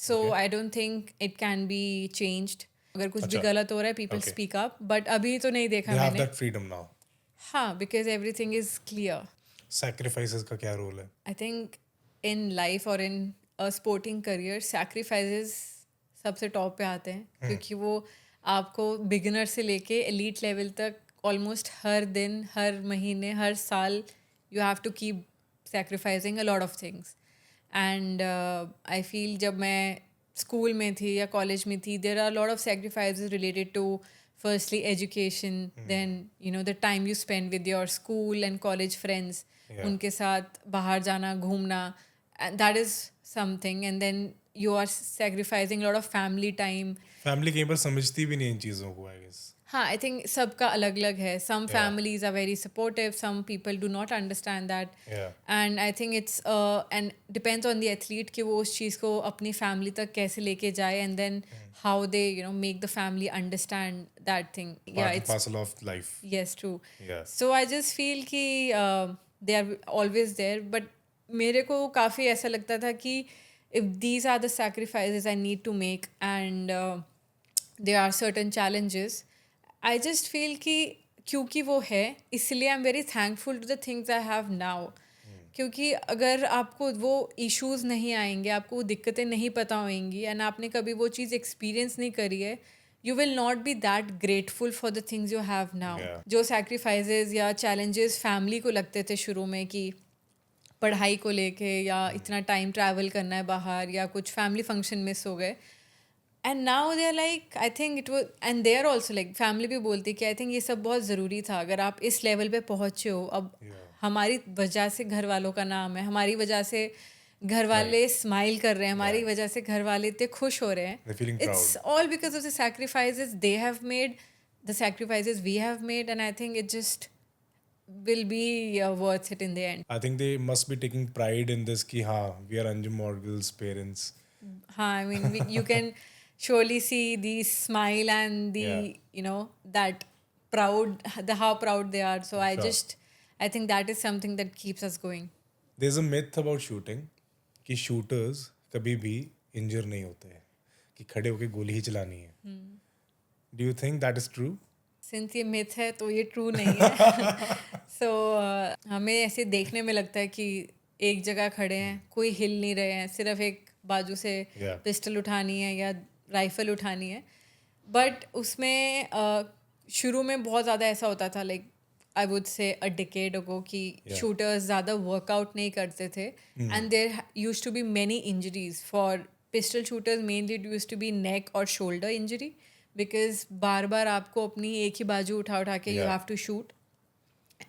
So I don't think it can be changed. अगर कुछ भी गलत हो रहा है, people speak up. But अभी तो नहीं देखा They have मैंने. that freedom now. हाँ, because everything is clear. Sacrifices का क्या role है? I think in life or in a sporting career, sacrifices सबसे टॉप पे आते हैं, क्योंकि वो आपको बिगिनर से लेके एलीट लेवल तक ऑलमोस्ट हर दिन, हर महीने, हर साल you have to keep sacrificing a lot of things. And I feel जब मैं स्कूल में थी या कॉलेज में थी, there are lot of sacrifices related to firstly education, then you know the time you spend with your school and college friends, उनके साथ बाहर जाना, घूमना, that is something. And then you are sacrificing a lot of family time. Family कई बार समझती भी नहीं इन चीज़ों को, I guess. हाँ, I think सबका अलग अलग है. Some families are very supportive. Some people do not understand that. Yeah. And I think it's and depends on the athlete कि वो उस चीज़ को अपनी family तक कैसे लेके जाए, and then how they, you know, make the family understand that thing. Part and parcel of life. Yes, true. Yeah. So I just feel कि they are always there. But मेरे को काफ़ी ऐसा लगता था कि if these are the sacrifices I need to make and there are certain challenges, I just feel कि क्योंकि वो है, इसलिए I'm very thankful to the things I have now. क्योंकि अगर आपको वो इश्यूज नहीं आएंगे, आपको वो दिक्कतें नहीं पता होंगी, एंड आपने कभी वो चीज़ एक्सपीरियंस नहीं करी है, you will not be that grateful for the things you have now. जो sacrifices या challenges family को लगते थे शुरू में कि पढ़ाई को लेके या इतना टाइम ट्रैवल करना है बाहर या कुछ फैमिली फंक्शन मिस हो गए, and now they are like, I think it was, and they are also like, family भी बोलती कि आई थिंक ये सब बहुत ज़रूरी था. अगर आप इस लेवल पे पहुँचे हो, अब हमारी वजह से घर वालों का नाम है, हमारी वजह से घर वाले स्माइल कर रहे हैं, हमारी वजह से घर वाले इतने खुश हो रहे हैं. It's all because of the sacrifices they have made, the sacrifices we have made, and I think it just will be worth it in the end. I think they must be taking pride in this कि हाँ, we are Anjum Morgul's parents. हाँ, I mean, you can surely see the smile and the, you know, that how proud they are. So I think that is something that keeps us going. There's a myth about shooting कि shooters कभी भी injure नहीं होते हैं, कि खड़े होके गोली ही चलानी है. Do you think that is true? Since ये मिथ है तो ये ट्रू नहीं है. सो हमें ऐसे देखने में लगता है कि एक जगह खड़े हैं, कोई हिल नहीं रहे हैं, सिर्फ एक बाजू से पिस्टल उठानी है या राइफल उठानी है. बट उसमें शुरू में बहुत ज़्यादा ऐसा होता था, like I would say a decade अगो, कि शूटर्स ज़्यादा वर्कआउट नहीं करते थे, and there used to be many injuries for pistol shooters. Mainly it used to be neck और शोल्डर इंजरी, बिकॉज बार बार आपको अपनी एक ही बाजू उठा उठा के you have to shoot.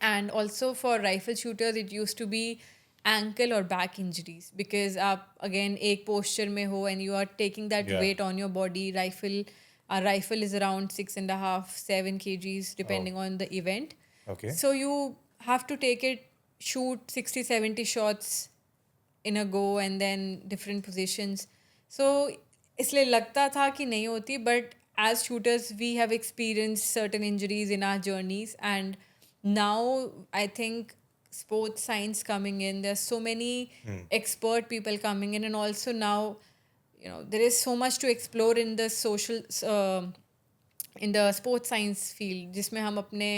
And also for rifle shooters it use to be ankle और बैक इंजरीज, बिकॉज आप अगेन एक पोस्चर में हो and you are taking that weight on your body. Our rifle is around 6.5-7 kgs depending on the event. Okay. So you have to take it, shoot 60-70 shots in a go and then different positions. So इसलिए लगता था कि नहीं होती, but as shooters we have experienced certain injuries in our journeys, and now I think sports science coming in, there's so many expert people coming in, and also now you know there is so much to explore in the in the sports science field, जिसमें हम अपने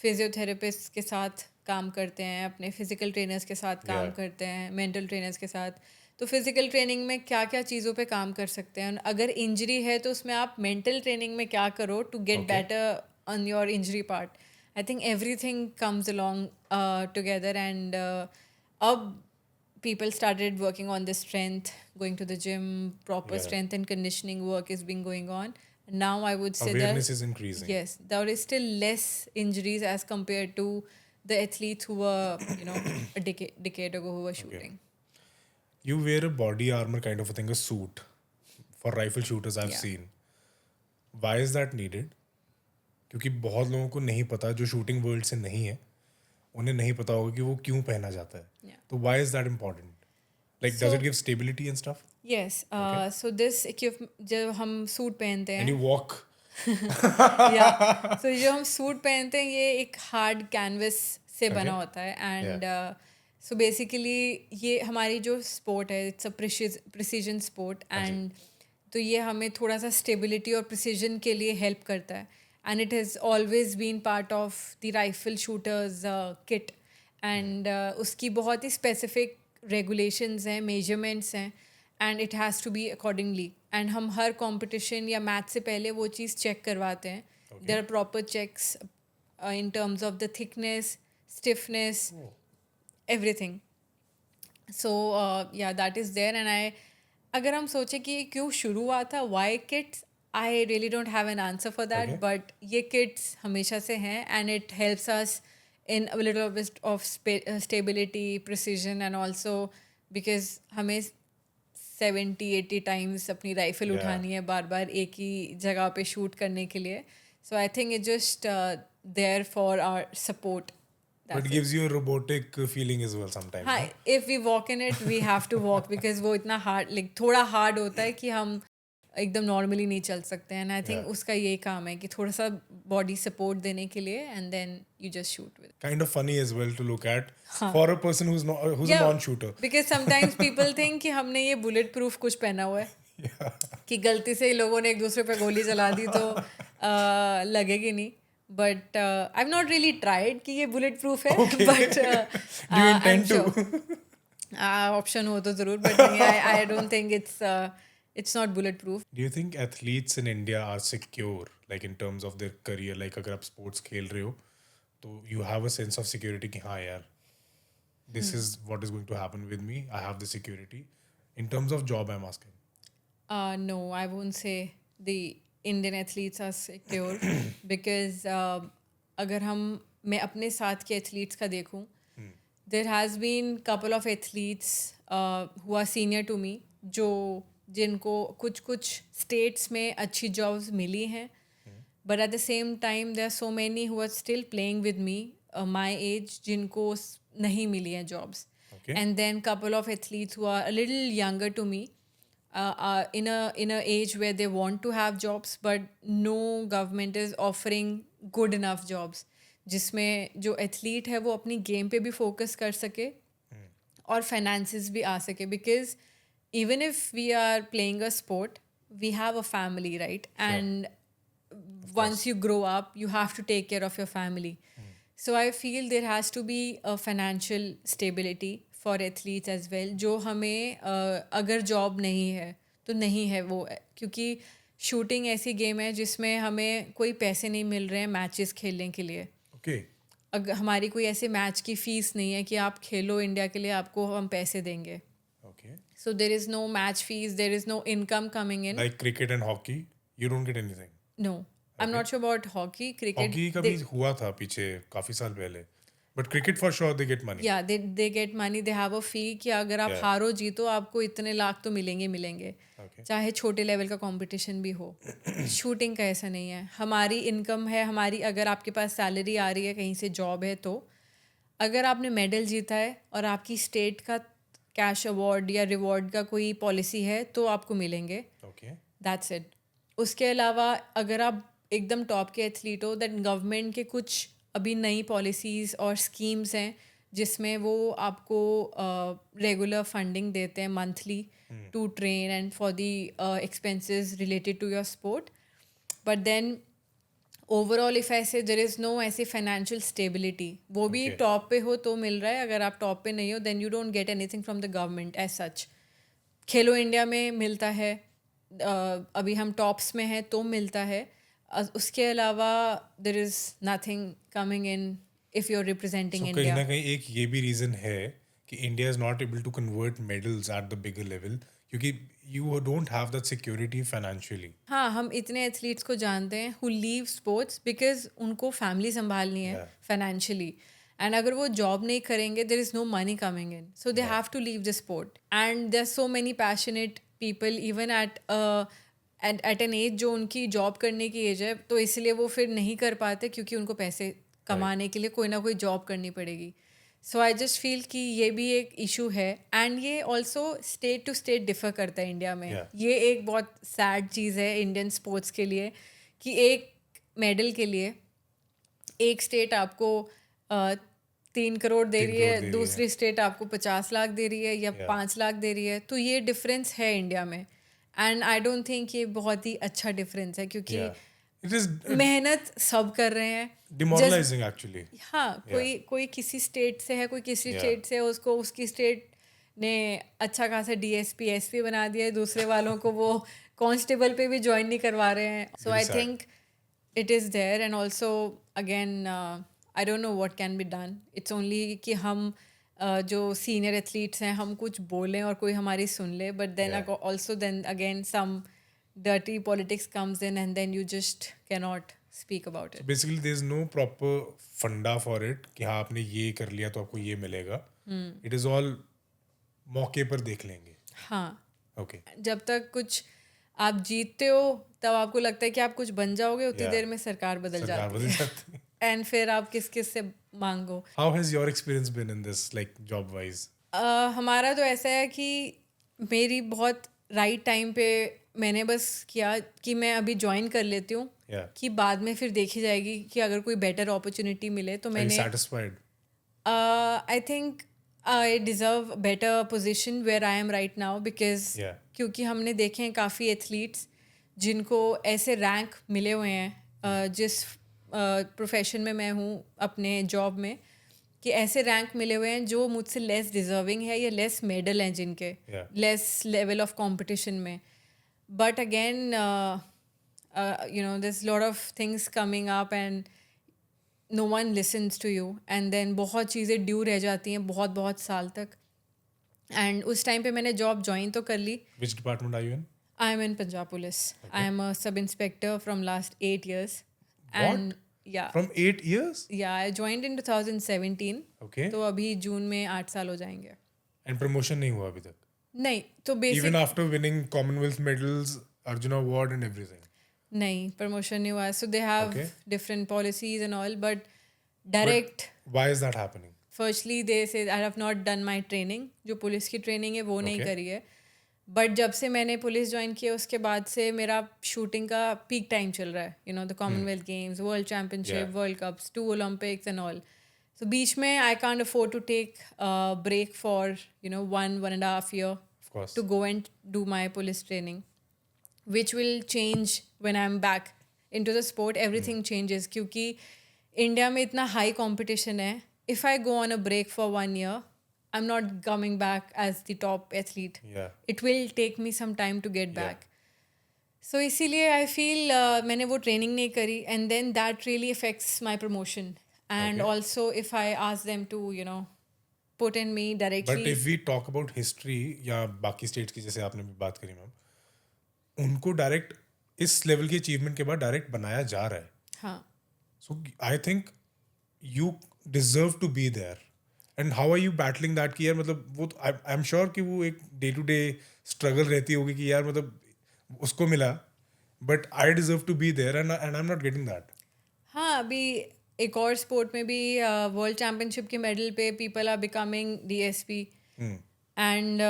physiotherapist के साथ काम करते हैं, अपने physical trainers के साथ काम करते हैं, मेंटल ट्रेनर्स के साथ. तो फिजिकल ट्रेनिंग में क्या क्या चीज़ों पे काम कर सकते हैं, अगर इंजरी है तो उसमें आप मेंटल ट्रेनिंग में क्या करो to get better on your injury part. I think everything comes along together, and अब people started working on the strength, going to the gym, proper Yeah. strength and conditioning work is being going on. Now I would say Awareness that is increasing. yes, there is still less injuries as compared to the athletes who were, a decade ago who were shooting. You wear a body armor kind of a thing, a suit, for rifle shooters I've Yeah. seen. Why is that needed? क्योंकि बहुत लोगों को नहीं पता, जो shooting world से नहीं है, उन्हें नहीं पता होगा कि वो क्यों पहना जाता है. Yeah. तो why is that important? Like, does it give stability and stuff? Yes. So this equipment, जब हम सूट पहनते And हैं, you walk. या, so जो हम सूट पहनते हैं ये एक हार्ड कैनवस से बना होता है, एंड सो बेसिकली ये हमारी जो स्पोर्ट है, it's a precision sport, and तो ये हमें थोड़ा सा स्टेबिलिटी और प्रिसीजन के लिए हेल्प करता है, and it has always been part of the rifle shooters kit, and उसकी बहुत ही स्पेसिफिक रेगुलेशंस हैं, मेजरमेंट्स हैं, and it has to be accordingly, and हम हर कंपटीशन या मैच से पहले वो चीज़ चेक करवाते हैं. There are proper checks in terms of the thickness, stiffness, everything. So या दैट इज़ देयर, एंड अगर हम सोचें कि क्यों शुरू हुआ था, why kits, I really don't have an answer for that, but ये किट्स हमेशा से हैं, and it helps us in a little bit of stability, precision, and also because हमें 70-80 times अपनी राइफल उठानी है बार बार एक ही जगह पे शूट करने के लिए. So I think it's just there for our support. But it gives you a robotic feeling as well sometimes. हाँ, if we walk in it, we have to walk because वो इतना hard, like थोड़ा hard होता है कि हम एकदम normally नहीं चल सकते हैं, एंड आई थिंक उसका यही काम है कि थोड़ा सा बॉडी सपोर्ट देने के लिए, and then you just shoot with. Kind of funny as well to look at for a person who's a non-shooter. Because sometimes people think कि हमने ये बुलेट प्रूफ कुछ पहना हुआ है, कि गलती से लोगों ने एक दूसरे पे गोली चला दी तो लगेगी नहीं. But I have not really tried कि ये बुलेट प्रूफ है, but Do you intend to? Option हो तो जरूर, but I don't think it's not bulletproof. Do you think athletes in India are secure, like in terms of their career? Like अगर आप sports खेल रहे हो, तो you have a sense of security कि हाँ यार, this is what is going to happen with me. I have the security. In terms of job, I'm asking. No, I won't say the Indian athletes are secure because अगर मैं अपने साथ के athletes का देखूं, there has been couple of athletes who are senior to me जिनको कुछ states में अच्छी जॉब्स मिली हैं, but at the same time there are so many who are still playing with me my age जिनको नहीं मिली हैं jobs, and then couple of athletes who are a little younger to me in a age where they want to have jobs but no government is offering good enough jobs जिसमें जो athlete है वो अपनी game पे भी focus कर सके और फाइनेंसेस भी आ सके, because even if we are playing a sport, we have a family, right? And once you grow up, you have to take care of your family. So I feel there has to be a financial stability for athletes as well. जो हमें अगर job नहीं है तो नहीं है वो, क्योंकि शूटिंग ऐसी गेम है जिसमें हमें कोई पैसे नहीं मिल रहे हैं मैचेस खेलने के लिए. Okay. अगर हमारी कोई ऐसे मैच की फीस नहीं है कि आप खेलो इंडिया के लिए, आपको हम पैसे देंगे. Okay. So there is no match fees, there is no income coming in. Like cricket and hockey, you don't get anything. No, I'm not sure about hockey. Cricket. Hockey का भी हुआ था पीछे काफी साल पहले. But cricket for sure they get money. Yeah, they get money. They have a fee कि अगर आप हारो जीतो आपको इतने लाख तो मिलेंगे. चाहे छोटे लेवल का कंपटीशन भी हो. शूटिंग का ऐसा नहीं है. हमारी इनकम है, हमारी अगर आपके पास सैलरी आ रही है, कहीं से जॉब है, तो अगर आपने मेडल जीता है और आपकी स्टेट का कैश अवार्ड या रिवॉर्ड का कोई पॉलिसी है तो आपको मिलेंगे. That's it. उसके अलावा अगर आप एकदम टॉप के एथलीट हो, दैट गवर्नमेंट के कुछ अभी नई पॉलिसीज़ और स्कीम्स हैं जिसमें वो आपको रेगुलर फंडिंग देते हैं monthly to train and for the expenses related to your sport. But then overall if ऐसे देयर इज़ नो ऐसे फाइनेंशियल स्टेबिलिटी, वो भी टॉप पे हो तो मिल रहा है, अगर आप टॉप पे नहीं हो then you don't get anything from the government as such. Khelo India में मिलता है, अभी हम टॉप्स में हैं तो मिलता है, उसके अलावा there is nothing coming in if you are representing कहीं इंडिया. ना कहीं एक ये भी रीजन है कि India is not able to convert medals at the bigger level क्योंकि you don't have that security financially. हाँ, हम इतने एथलीट्स को जानते हैं हु लीव स्पोर्ट्स बिकॉज उनको फैमिली संभालनी है Yeah. फाइनेंशियली. एंड अगर वो जॉब नहीं करेंगे there is no money coming in, so they have to leave the sport. And there so many passionate people even at an age जो उनकी job करने की एज है, तो इसलिए वो फिर नहीं कर पाते क्योंकि उनको पैसे कमाने के लिए कोई ना कोई जॉब करनी पड़ेगी. सो आई जस्ट फील कि ये भी एक इशू है. एंड ये also state to state differ करता है इंडिया में. Yeah. ये एक बहुत सैड चीज़ है इंडियन स्पोर्ट्स के लिए कि एक मेडल के लिए एक स्टेट आपको 3 करोड़ दे रही है, दूसरी स्टेट आपको 50 लाख दे रही है या 5 लाख दे रही है. तो ये डिफरेंस है इंडिया में. एंड आई डोंट थिंक ये बहुत ही अच्छा डिफरेंस है क्योंकि इट इज मेहनत सब कर रहे हैं. Demoralising actually. हाँ, कोई किसी स्टेट से है, कोई किसी स्टेट से है, उसको उसकी स्टेट ने अच्छा खासा डीएसपी एसपी बना दिया है, दूसरे वालों को वो कांस्टेबल पे भी ज्वाइन नहीं करवा रहे हैं. So I think it is there. And also again I don't know what can be done. It's only कि हम जो सीनियर एथलीट्स हैं हम कुछ बोलें और कोई हमारी सुन ले. But then also then again some dirty politics comes in and then you just cannot speak about it. Basically there is no proper funda for it कि हाँ आपने ये कर लिया तो आपको ये मिलेगा. इट इज ऑल मौके पर देख लेंगे. हाँ, ओके. जब तक कुछ आप जीतते हो तब आपको लगता है कि आप कुछ बन जाओगे, उतनी देर में सरकार बदल जाती है एंड फिर आप किस किस से मांगो. How has your experience been in this like job wise? हमारा तो ऐसा है कि मेरी बहुत राइट टाइम पे मैंने बस किया कि मैं अभी ज्वाइन कर लेती हूँ कि बाद में फिर देखी जाएगी कि अगर कोई बेटर अपॉर्चुनिटी मिले तो मैंने satisfied? I think I deserve better position where I am right now because क्योंकि हमने देखे हैं काफ़ी एथलीट्स जिनको ऐसे रैंक मिले हुए हैं जिस प्रोफेशन में मैं हूँ अपने जॉब में, कि ऐसे रैंक मिले हुए हैं जो मुझसे लेस डिजर्विंग है या लेस मेडल हैं जिनके, लेस लेवल ऑफ कंपटीशन में. But again you know there's a lot of things coming up and no one listens to you and then बहुत चीज़ें ड्यू रह जाती हैं बहुत बहुत साल तक. एंड उस टाइम पे मैंने जॉब ज्वाइन तो कर ली. Which department are you in? I am in Punjab Police. I am a sub inspector from last 8 years. And yeah. From 8 years? Yeah, I joined in 2017. Okay. तो अभी जून में 8 साल हो जाएंगे. And promotion नहीं हुआ अभी तक? नहीं, तो basic Even after winning Commonwealth medals, Arjuna Award and everything? नहीं, प्रमोशन नहीं हुआ. So they have different policies and all, but direct. But why is that happening? Firstly, they say I have not done my training. जो police की training है वो नहीं करी है. बट जब से मैंने पुलिस ज्वाइन किया उसके बाद से मेरा शूटिंग का पीक टाइम चल रहा है. You know the Commonwealth Games, World Championship, World Cups, 2 Olympics and all. So बीच में I can't afford to take break for 1.5 year to go and do my police training, which will change when I'm back into the sport. Everything changes क्योंकि India में इतना high competition है. If I go on a break for 1 year, I'm not coming back as the top athlete. It will take me some time to get back. So इसीलिए I feel मैंने वो training नहीं करी and then that really affects my promotion. And also if I ask them to put in me directly. But if we talk about history या बाकी states की जैसे आपने भी बात करी मैम, उनको डायरेक्ट इस लेवल की अचीवमेंट के बाद डायरेक्ट बनाया जा रहा है. हाँ. So I think you deserve to be there. And how are you battling that कि यार मतलब वो आई एम श्योर कि वो एक डे टू डे स्ट्रगल रहती होगी कि यार मतलब उसको मिला but I deserve to be there and I am not getting that. हाँ, अभी एक और स्पोर्ट में भी वर्ल्ड चैम्पियनशिप के मेडल पे people are becoming DSP and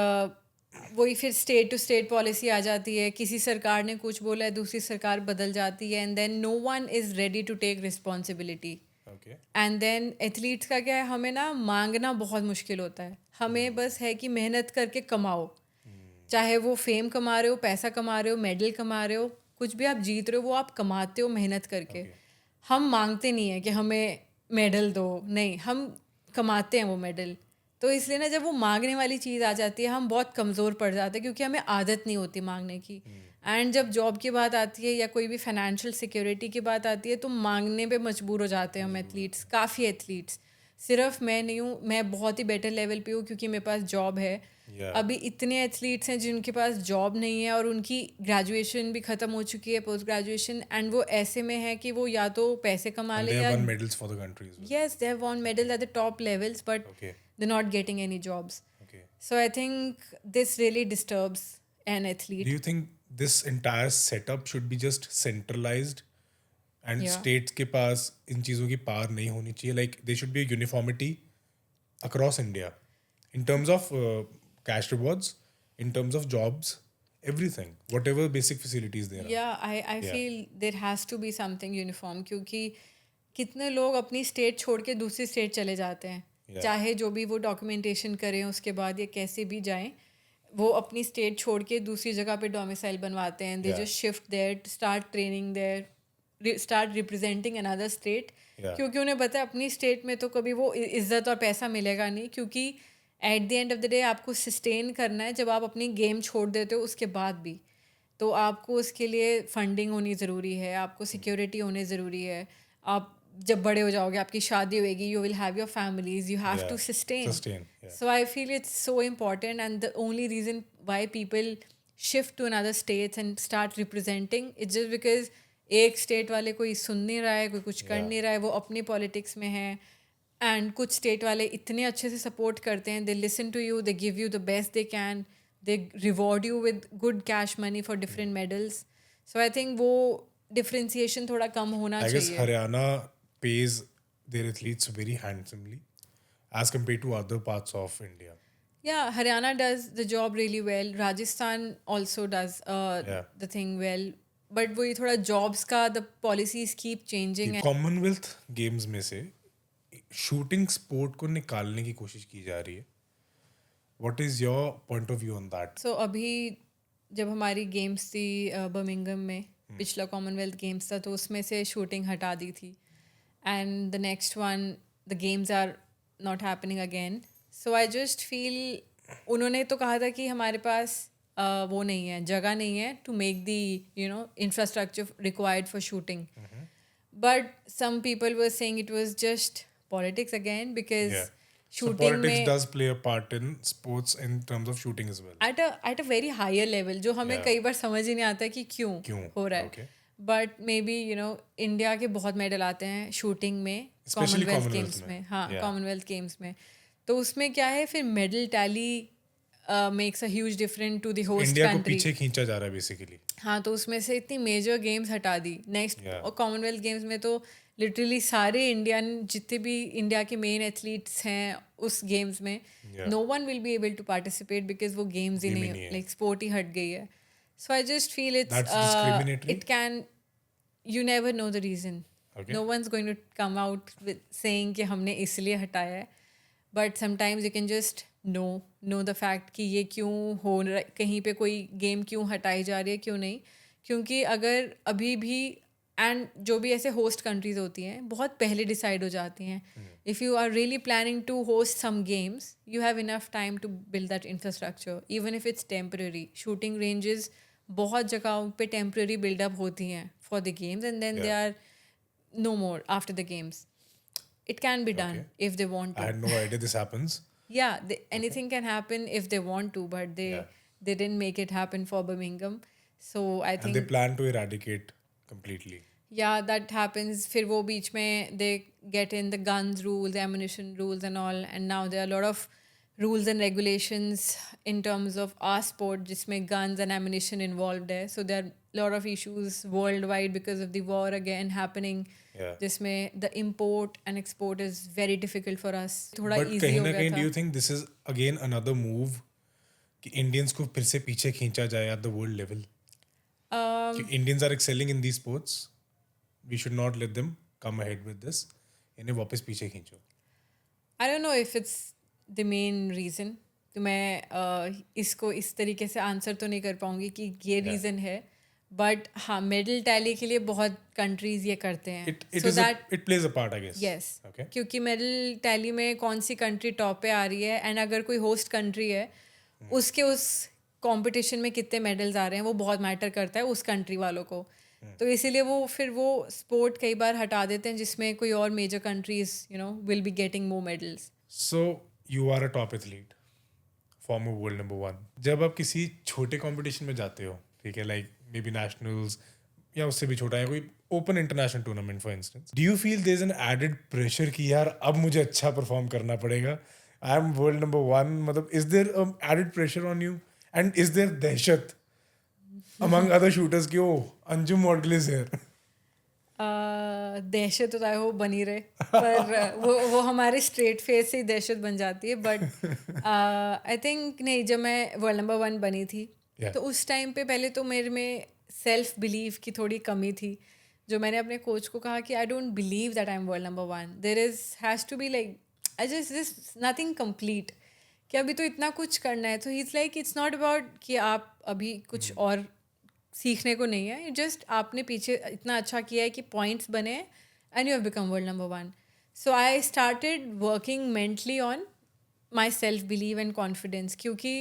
वही फिर स्टेट टू स्टेट पॉलिसी आ जाती है. किसी सरकार ने कुछ बोला है, दूसरी सरकार बदल जाती है and then no one is ready to take responsibility. And then athletes का क्या है, हमें ना मांगना बहुत मुश्किल होता है. हमें बस है कि मेहनत करके कमाओ, चाहे वो फेम कमा रहे हो, पैसा कमा रहे हो, मेडल कमा रहे हो, कुछ भी आप जीत रहे हो वो आप कमाते हो मेहनत करके. हम मांगते नहीं है कि हमें मेडल दो, नहीं, हम कमाते हैं वो मेडल. तो इसलिए ना जब वो मांगने वाली चीज़ आ जाती है हम बहुत कमज़ोर पड़ जाते हैं क्योंकि हमें आदत नहीं होती मांगने की. एंड जब जॉब की बात आती है या कोई भी फाइनेंशियल सिक्योरिटी की बात आती है तो मांगने पे मजबूर हो जाते हैं हम एथलीट्स, काफ़ी एथलीट्स। सिर्फ मैं नहीं हूँ, मैं बहुत ही बेटर लेवल पे हूँ क्योंकि मेरे पास जॉब है। अभी इतने एथलीट्स हैं जिनके पास जॉब नहीं है और उनकी ग्रेजुएशन भी ख़त्म हो चुकी है, पोस्ट ग्रेजुएशन, एंड वो ऐसे में है कि वो या तो पैसे कमा ले या medals for the country as well. yes, they have won medals at the top levels, but Okay. they're not getting any jobs. Okay. So I think this really disturbs an Do athlete. you think this entire setup should be just centralized and Yeah. states के पास इन चीज़ों की पार नहीं होनी चाहिए? Like there should be a uniformity across India in terms of cash rewards, in terms of jobs, everything, whatever basic facilities there are. Yeah, I Yeah. feel there has to be something uniform क्योंकि कितने लोग अपनी state छोड़ के दूसरी state चले जाते हैं, Yeah. चाहे जो भी वो डॉक्यूमेंटेशन करें उसके बाद या कैसे भी जाएं, वो अपनी स्टेट छोड़ के दूसरी जगह पे डोमिसाइल बनवाते हैं. They Yeah. Just shift there, start training there, start representing another state. Yeah. क्योंकि उन्हें पता है अपनी स्टेट में तो कभी वो इज्जत और पैसा मिलेगा नहीं, क्योंकि at the end of the day आपको सस्टेन करना है जब आप अपनी गेम छोड़ देते हो उसके बाद भी. तो आपको उसके लिए फंडिंग होनी ज़रूरी है, आपको सिक्योरिटी होनी ज़रूरी है. आप जब बड़े हो जाओगे, आपकी शादी होएगी, you will have your families, you have Yeah. To sustain. Yeah. So I feel it's so important, and the only reason why people shift to another states and start representing, it's just because एक state वाले कोई सुन नहीं रहा है, कोई कुछ कर Yeah. नहीं रहा है, वो अपनी पॉलिटिक्स में है. एंड कुछ स्टेट वाले इतने अच्छे से सपोर्ट करते हैं, they listen to you, they give you the best they can, they reward you with good cash money for different medals. So I think वो डिफ्रेंसिएशन थोड़ा कम होना I guess चाहिए. Haryana pays their athletes very handsomely as compared to other parts of India. Yeah, Haryana does the job really well. Rajasthan also does Yeah. the thing well. But वही थोड़ा jobs का the policies keep changing. Commonwealth Games में से shooting sport को निकालने की कोशिश की जा रही है. What is your point of view on that? So अभी जब हमारी गेम्स थी बर्मिंघम में, पिछला कॉमनवेल्थ गेम्स था, तो उसमें से शूटिंग हटा दी थी. And the next one, the games are not happening again. So I just feel उन्होंने तो कहा था कि हमारे पास वो नहीं है, जगह नहीं है to make the infrastructure required for shooting. But some people were saying it was just politics again, because So shooting politics में does play a part in sports in terms of shooting as well. at a very higher level, जो हमें Yeah. कई बार समझ ही नहीं आता कि क्यों हो रहा है. Okay. But may be India के बहुत मेडल आते हैं शूटिंग में, Especially कॉमनवेल्थ Commonwealth गेम्स में. में. हाँ, Yeah. कॉमनवेल्थ गेम्स में. तो उसमें क्या है, फिर medal tally makes a huge difference to the host India को कंट्री. पीछे खींचा जा रहा है बेसिकली. हाँ, तो उसमें से इतनी मेजर गेम्स हटा दी. Next Yeah. कॉमनवेल्थ गेम्स में तो लिटरली सारे इंडियन, जितने भी इंडिया के मेन एथलीट्स हैं उस गेम्स में, Yeah. No one will be able to participate because वो गेम्स ही Game ही नहीं, नहीं है. लाइक स्पोर्ट ही हट गई है. So I just feel That's discriminatory? It can, you never know the reason. Okay. No one is going to come out with saying कि हमने इसलिए हटाया है. But sometimes you can just know the fact कि ये क्यों हो रहा है, कहीं पे कोई गेम क्यों हटाई जा रही है, क्यों नहीं. क्योंकि अगर अभी भी, एंड जो भी ऐसे होस्ट कंट्रीज होती हैं बहुत पहले डिसाइड हो जाती हैं. If you are really planning to host some games, you have enough time to build that infrastructure, even if it's temporary. Shooting ranges बहुत जगहों पे टेम्पररी बिल्डअप होती हैं for the games, and then they are no more after the games. It can be done if they want to. I had no idea this happens. Yeah, anything can happen if they want to, but Yeah. they didn't make it happen for Birmingham. So I And think they plan to eradicate completely. yeah, that happens. फिर वो बीच में they get in the guns rules, ammunition rules and all, and now there are a lot of rules and regulations in terms of our sport जिसमें guns and ammunition involved है. So there are a lot of issues worldwide because of the war again happening. Yeah. जिसमें the import and export is very difficult for us. थोड़ा But easy कहीं हो ना गया कहीं था. do you think this is again another move कि Indians को फिर से पीछे खींचा जाए at the world level? कि Indians are excelling in these sports. We should not let them come ahead with this. इन्हें वापस पीछे खींचो. I don't know if it's the main reason. तो मैं इसको इस तरीके से आंसर तो नहीं कर पाऊंगी कि ये रीज़न है. बट हाँ, मेडल टैली के लिए बहुत कंट्रीज ये करते हैं. It plays a part, I guess. Yes, Okay. क्योंकि मेडल टैली में कौन सी कंट्री टॉप पे आ रही है, एंड अगर कोई होस्ट कंट्री है उसके उस कंपटीशन में कितने मेडल्स आ रहे हैं वो बहुत मैटर करता है उस कंट्री वालों को। तो इसीलिए वो स्पोर्ट कई बार हटा देते हैं जिसमें कोई और major countries will be getting more medals. So you are a top athlete, former world number 1। जब आप किसी छोटे कंपटीशन में जाते हो, ठीक है, लाइक मे बी नेशनल्स या उससे भी छोटा है कोई open international tournament for instance, do you feel there is an added pressure कि यार अब मुझे अच्छा परफॉर्म करना पड़ेगा, आई एम वर्ल्ड नंबर 1, मतलब is there added pressure on you and is there दहशत among other shooters कि ओ अंजुम मॉडल इज हियर? दहशत तो चाहे वो बनी रहे पर वो हमारे स्ट्रेट फेस से ही दहशत बन जाती है। बट आई थिंक नहीं, जब मैं वर्ल्ड नंबर 1 बनी थी तो उस टाइम पे पहले तो मेरे में सेल्फ बिलीव की थोड़ी कमी थी, जो मैंने अपने कोच को कहा कि I don't believe that I am world number 1, there has to be like I just nothing complete, कि अभी तो इतना कुछ करना है। तो ही is like it's not about कि आप अभी कुछ और सीखने को नहीं है, जस्ट आपने पीछे इतना अच्छा किया है कि पॉइंट्स बने and you have become world number 1। So I started working mentally on my self believe and confidence, क्योंकि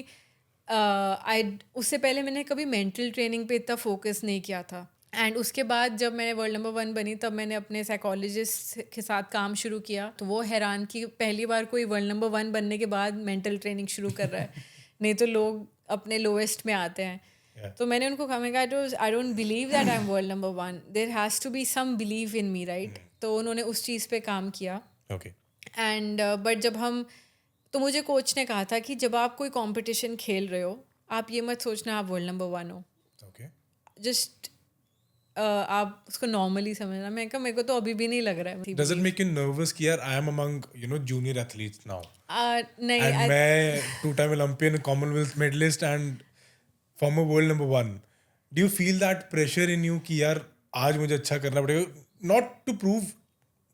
उससे पहले मैंने कभी मेंटल ट्रेनिंग पे इतना फोकस नहीं किया था। एंड उसके बाद जब मैंने वर्ल्ड नंबर 1 बनी तब मैंने अपने साइकोलॉजिस्ट के साथ काम शुरू किया, तो वो हैरान कि पहली बार कोई वर्ल्ड नंबर 1 बनने के बाद मेंटल ट्रेनिंग शुरू कर रहा है। नहीं तो लोग अपने लोएस्ट में आते हैं। तो मैंने उनको कहा, मैं I don't believe that I am world number 1, there has to be some believe in me, right? तो उन्होंने उस चीज़ पे काम किया। ओके। एंड बट तो मुझे कोच ने कहा था कि जब आप कोई कंपटीशन खेल रहे हो, आप ये मत सोचना आप वर्ल्ड नंबर 1 हो, ओके। जस्ट आप उसको नॉर्मली समझना। मैं कहा मेरे को तो अभी भी नहीं लग रहा है। Does it make you nervous कि यार I am among junior athletes now नहीं, एंड मैं 2 time Olympian, Commonwealth medalist and former world number 1, do you feel that pressure in you कि यार आज मुझे अच्छा करना पड़ेगा, not to prove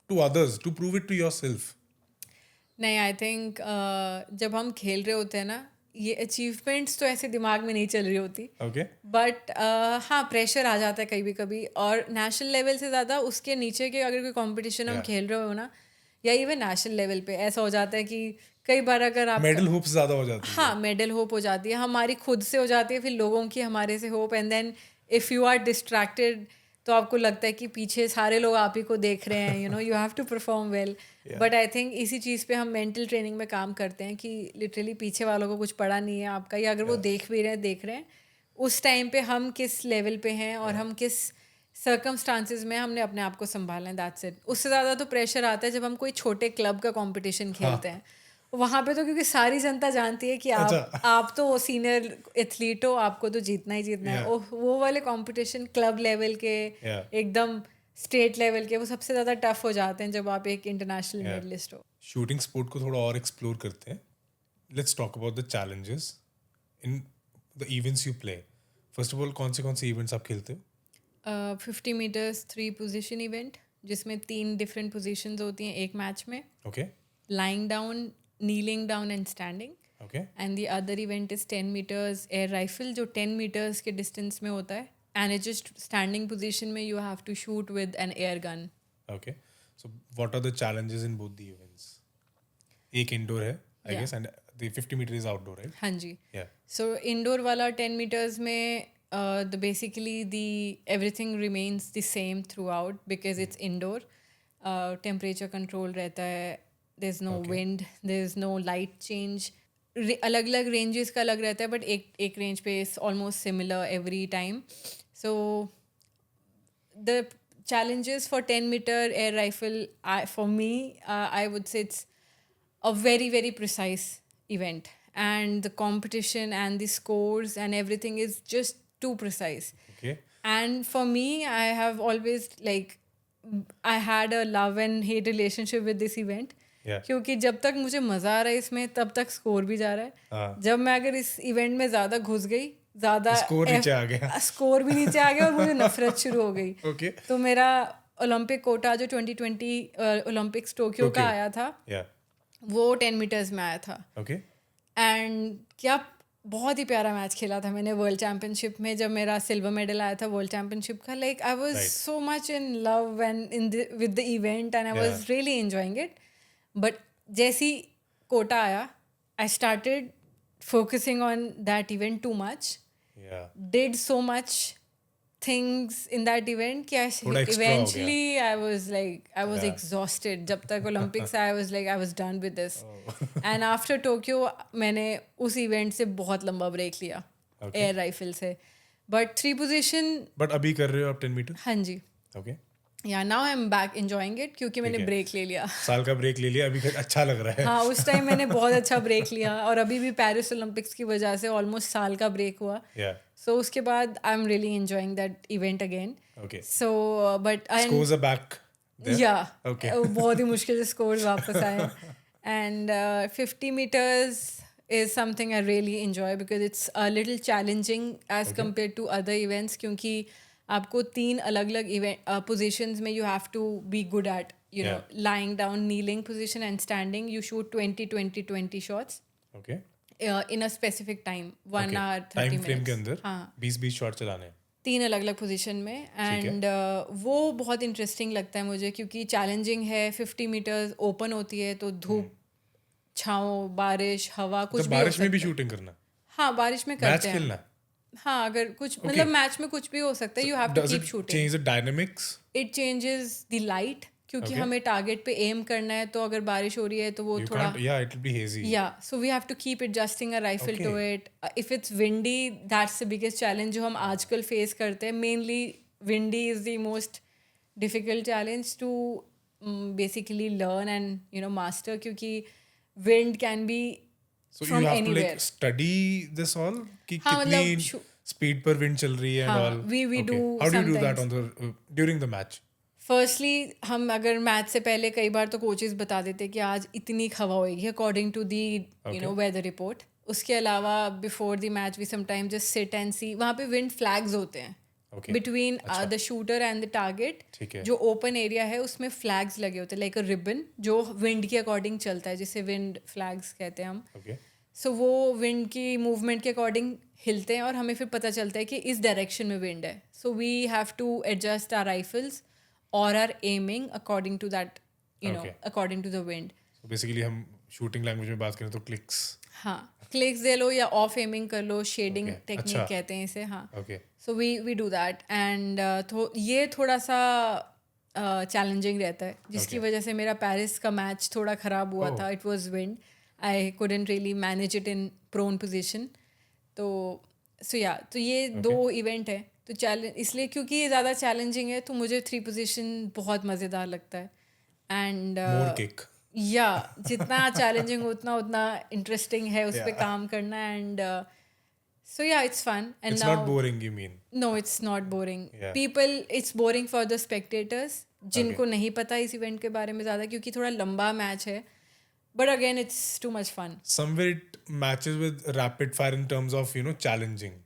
to others, to prove it to yourself? नहीं, आई थिंक जब हम खेल रहे होते हैं ना, ये अचीवमेंट्स तो ऐसे दिमाग में नहीं चल रही होती। ओके। बट हाँ, प्रेशर आ जाता है कभी कभी, और नेशनल लेवल से ज़्यादा उसके नीचे के अगर कोई कंपटीशन हम खेल रहे हो ना, या इवन नेशनल लेवल पे ऐसा हो जाता है कि कई बार अगर आप मेडल होप्स ज्यादा हो जाती है। हाँ, मेडल होप हो जाती है, हमारी खुद से हो जाती है, फिर लोगों की हमारे से hope, and then if you are distracted तो आपको लगता है कि पीछे सारे लोग आप ही को देख रहे हैं, you have to perform well. But I think इसी चीज़ पे हम मेंटल ट्रेनिंग में काम करते हैं कि लिटरली पीछे वालों को कुछ पड़ा नहीं है आपका, या अगर वो देख भी रहे हैं देख रहे हैं, उस टाइम पे हम किस लेवल पे हैं और हम किस सर्कमस्टांसिस में हमने अपने आप को संभालना है, दैट्स इट। उससे ज़्यादा तो प्रेशर आता है जब हम कोई छोटे क्लब का कंपटीशन खेलते हैं। वहाँ पे तो क्योंकि सारी जनता जानती है कि आप तो सीनियर एथलीट हो, आपको तो जीतना ही जीतना है। वो वाले कंपटीशन क्लब लेवल के, एकदम स्टेट लेवल के, वो सबसे ज़्यादा टफ हो जाते हैं जब आप एक इंटरनेशनल मेडलिस्ट हो। शूटिंग स्पोर्ट को थोड़ा और एक्सप्लोर करते हैं। Let's talk about the challenges in the events you play. First of all, कौन से इवेंट्स आप खेलते हो? 50 मीटर्स 3 पोजीशन इवेंट, जिसमें 3 डिफरेंट पोजीशंस होती हैं एक मैच में। Okay. Lying down, kneeling down and standing. Okay. And the other event is 10 meters air rifle, जो 10 meters के distance में होता है, and it's just standing position में you have to shoot with an air gun. Okay. So what are the challenges in both the events? एक indoor है, I guess, and the 50 meter is outdoor, right? हाँ जी. Yeah. So indoor वाला 10 meters में the everything remains the same throughout because it's indoor. Temperature control रहता है. There's no wind, there's no light change. अलग अलग ranges का अलग रहता है, बट एक रेंज पे is almost similar every time. So the challenges for 10 meter air rifle, for me, I would say it's a very very precise event, and the competition and the scores and everything is just too precise. Okay. And for me, I have always I had a love and hate relationship with this event. क्योंकि जब तक मुझे मजा आ रहा है इसमें तब तक स्कोर भी जा रहा है. जब मैं अगर इस इवेंट में ज्यादा घुस गई, ज्यादा स्कोर नीचे आ गया, स्कोर भी नीचे आ गया और मुझे नफरत शुरू हो गई. Okay. तो मेरा ओलंपिक कोटा जो 2020 ओलंपिक्स टोक्यो का आया था, वो 10 मीटर्स में आया था. एंड क्या बहुत ही प्यारा मैच खेला था मैंने वर्ल्ड चैंपियनशिप में. जब मेरा सिल्वर मेडल आया था वर्ल्ड चैंपियनशिप का, I was so much in love and with the event, and I was really enjoying it. But जैसी कोटा आया, I started focusing on that event too much. Yeah. Did so much things in that event कि थोड़ा extra हो गया. eventually I was Yeah. exhausted. जब तक Olympics I was done with this. Oh. And after Tokyo मैंने उस event से बहुत लंबा break लिया Okay. air rifle से. But 3 position But अभी कर रहे हो आप 10 मीटर? हाँ जी. Okay. Yeah, now I'm back enjoying it क्योंकि मैंने ठीक है. ब्रेक ले लिया. साल का ब्रेक ले लिया, अभी अच्छा लग रहा है. हाँ, उस टाइम मैंने बहुत अच्छा ब्रेक लिया और अभी भी पेरिस ओलंपिक्स की वजह से ऑलमोस्ट साल का ब्रेक हुआ. Yeah. So उसके बाद I am really enjoying that event again. Okay. So but Scores are back there? yeah, Okay. बहुत ही मुश्किल से स्कोर्स वापस आए. And 50 meters is something I really enjoy because it's a little challenging as compared to other events क्योंकि आपको 3 अलग-अलग event positions में you have to be good at, you know, lying down, kneeling position and standing. You shoot 20 shots. Okay. In a specific time, 1 hour 30 time minutes. Frame के अंदर हाँ, 20 shot चलाने हैं. 3 अलग-अलग पोजीशन में. एंड वो बहुत इंटरेस्टिंग लगता है मुझे क्योंकि चैलेंजिंग है. 50 मीटर्स ओपन होती है तो धूप, छाँव, बारिश, हवा कुछ तो भी हो बारिश में भी सकता है. शूटिंग करना, हाँ, बारिश में मैच करते हैं. खेलना. हाँ, अगर कुछ मतलब मैच में कुछ भी हो सकता है. You have to Does keep it shooting. change the dynamics? It changes the light क्योंकि हमें टारगेट पे एम करना है तो अगर बारिश हो रही है तो वो You थोड़ा can't, yeah, it will be hazy. Yeah, so we have to keep adjusting a rifle to it. If it's windy, that's the biggest challenge जो हम आजकल face करते हैं. Mainly, windy is the most difficult challenge to basically learn and master क्योंकि wind can be So from you have anywhere. to like study this all कि हाँ, कितनी मतलब speed पर wind चल रही है and हाँ, all. we Okay. do How do you do that sometimes. on the during the match? Firstly हम अगर मैच से पहले कई बार तो कोचेस बता देते कि आज इतनी हवा होएगी according to the weather report. उसके अलावा before the match we sometime just sit and see. वहाँ पे विंड फ्लैग्स होते हैं Okay. Between the shooter and the target. ठीक है. जो ओपन एरिया है उसमें फ्लैग्स लगे होते हैं लाइक अ रिबन जो विंड के अकॉर्डिंग चलता है जिसे विंड फ्लैग्स कहते हैं हम. Okay. सो वो विंड की मूवमेंट के अकॉर्डिंग हिलते हैं और हमें फिर पता चलता है कि इस डायरेक्शन में विंड है. So we have to adjust our rifles और are aiming according to that according to the wind. So basically हम shooting language में बात करें तो clicks. हाँ, क्लिक्स दे लो या ऑफ एमिंग कर लो. Shading Okay. टेक्निक अच्छा. कहते हैं इसे. हाँ, Okay. So we do that and ये थोड़ा सा चैलेंजिंग रहता है जिसकी वजह से मेरा पेरिस का मैच थोड़ा ख़राब हुआ था. It was wind. I couldn't really manage it in prone position. तो तो ये 2 इवेंट है तो चैलेंज इसलिए क्योंकि ये ज़्यादा चैलेंजिंग है तो मुझे 3 पोजीशन बहुत मज़ेदार लगता है. And More kick. या जितना चैलेंजिंग उतना इंटरेस्टिंग है उस पर काम करना. And so yeah, it's fun. And It's now not boring, you mean? no, it's not boring. Yeah. People, it's boring for the spectators जिनको नहीं पता इस इवेंट के बारे में ज़्यादा क्योंकि थोड़ा लंबा मैच है. But again, it's too much fun. Somewhere it matches with rapid fire in terms of challenging.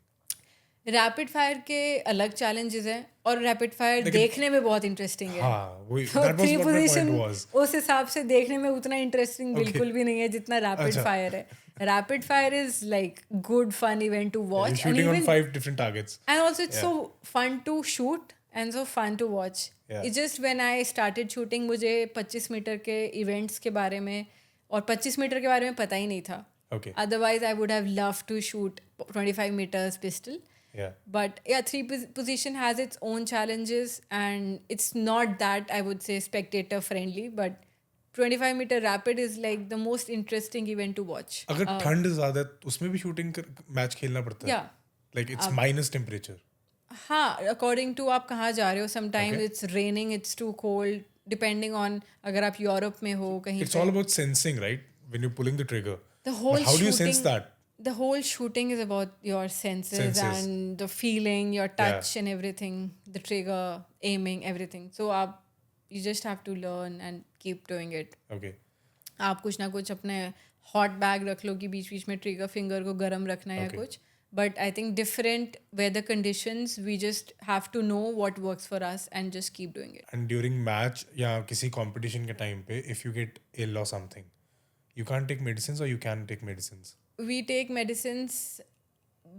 Rapid fire के अलग चैलेंजेस हैं और रैपिड फायर देखने में बहुत इंटरेस्टिंग है. हाँ, वही तो that was 3 what my position point was. उस हिसाब से देखने में उतना इंटरेस्टिंग बिल्कुल भी नहीं है जितना रैपिड फायर है. Rapid fire is like good fun event to You're watch shooting on 5 different targets. and also it's so fun to shoot and so fun to watch. Yeah. It's just when I started shooting मुझे 25 metre के events के बारे में और 25 metre के बारे में पता ही नहीं था. Okay. Otherwise I would have loved to shoot 25 meters pistol. Yeah. But yeah, 3 position has its own challenges and it's not that I would say spectator friendly, but 25-meter rapid is like the most interesting event to watch. अगर ठंड ज्यादा है तो उसमें भी shooting match खेलना पड़ता है. Yeah. Like it's minus temperature. हाँ, अकॉर्डिंग टू आप कहाँ जा रहे हो. Sometimes it's raining, it's too cold, depending on अगर आप यूरोप में हो कहीं. It's all about sensing, right? When you're pulling the trigger. The whole But how do you sense shooting- that? The whole shooting is about your senses and the feeling, your touch and everything, the trigger, aiming, everything. So you just have to learn and keep doing it. Okay. आप कुछ ना कुछ अपने hot bag रख लो कि बीच बीच में trigger finger को गर्म रखना है या कुछ. But I think different weather conditions, we just have to know what works for us and just keep doing it. And during match या किसी competition के time पे, if you get ill or something, you can't take medicines or you can take medicines. We take medicines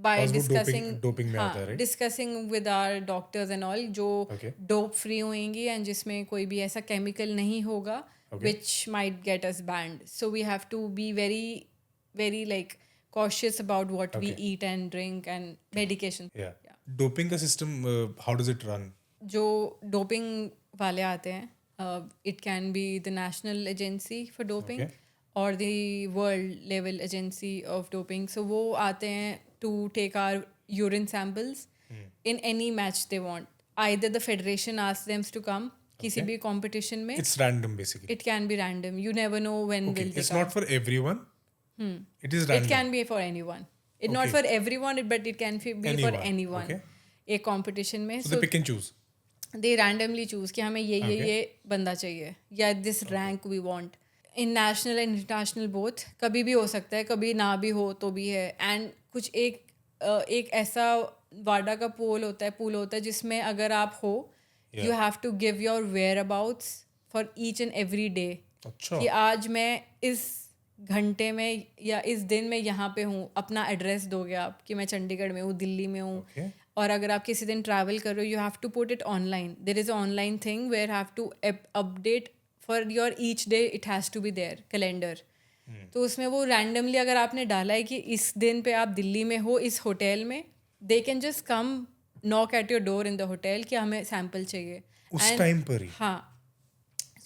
by और वो discussing doping में आता है, right? discussing with our doctors and all जो Okay. dope free होंगी and जिसमें कोई भी ऐसा chemical नहीं होगा which might get us banned. So we have to be very very like cautious about what we eat and drink and medication. Yeah. Doping का system, how does it run? जो doping वाले आते हैं, it can be the national agency for doping Okay. और the world level agency of doping. So वो आते हैं to take our urine samples in any match they want. Either the federation asks them to come किसी भी competition में. It's random basically. It can be random. You never know when Okay. Will they It's come. not for everyone. It is It random. can be for anyone. It not for everyone, but it can be for Anyone. anyone. Okay. एक competition में. So they pick and choose. They randomly choose कि हमें ये बंदा चाहिए या this rank we want. In national and international both कभी भी हो सकता है, कभी ना भी हो तो भी है. एंड कुछ एक ऐसा वाडा का पूल होता है जिसमें अगर आप हो you have to give your where abouts for each and every day. अच्छा. कि आज मैं इस घंटे में या इस दिन में यहाँ पे हूँ, अपना एड्रेस दोगे आप कि मैं चंडीगढ़ में हूँ, दिल्ली में हूँ. Okay. और अगर आप किसी दिन ट्रैवल कर रहे हो you have to put it online. There is a online thing where have to update for your each day. It has to be their calendar. तो उसमें वो रैंडमली अगर आपने डाला है कि इस दिन पे आप दिल्ली में हो इस होटल में, they can just come knock at your door in the hotel कि हमें सैंपल चाहिए उस टाइम पर ही. हाँ.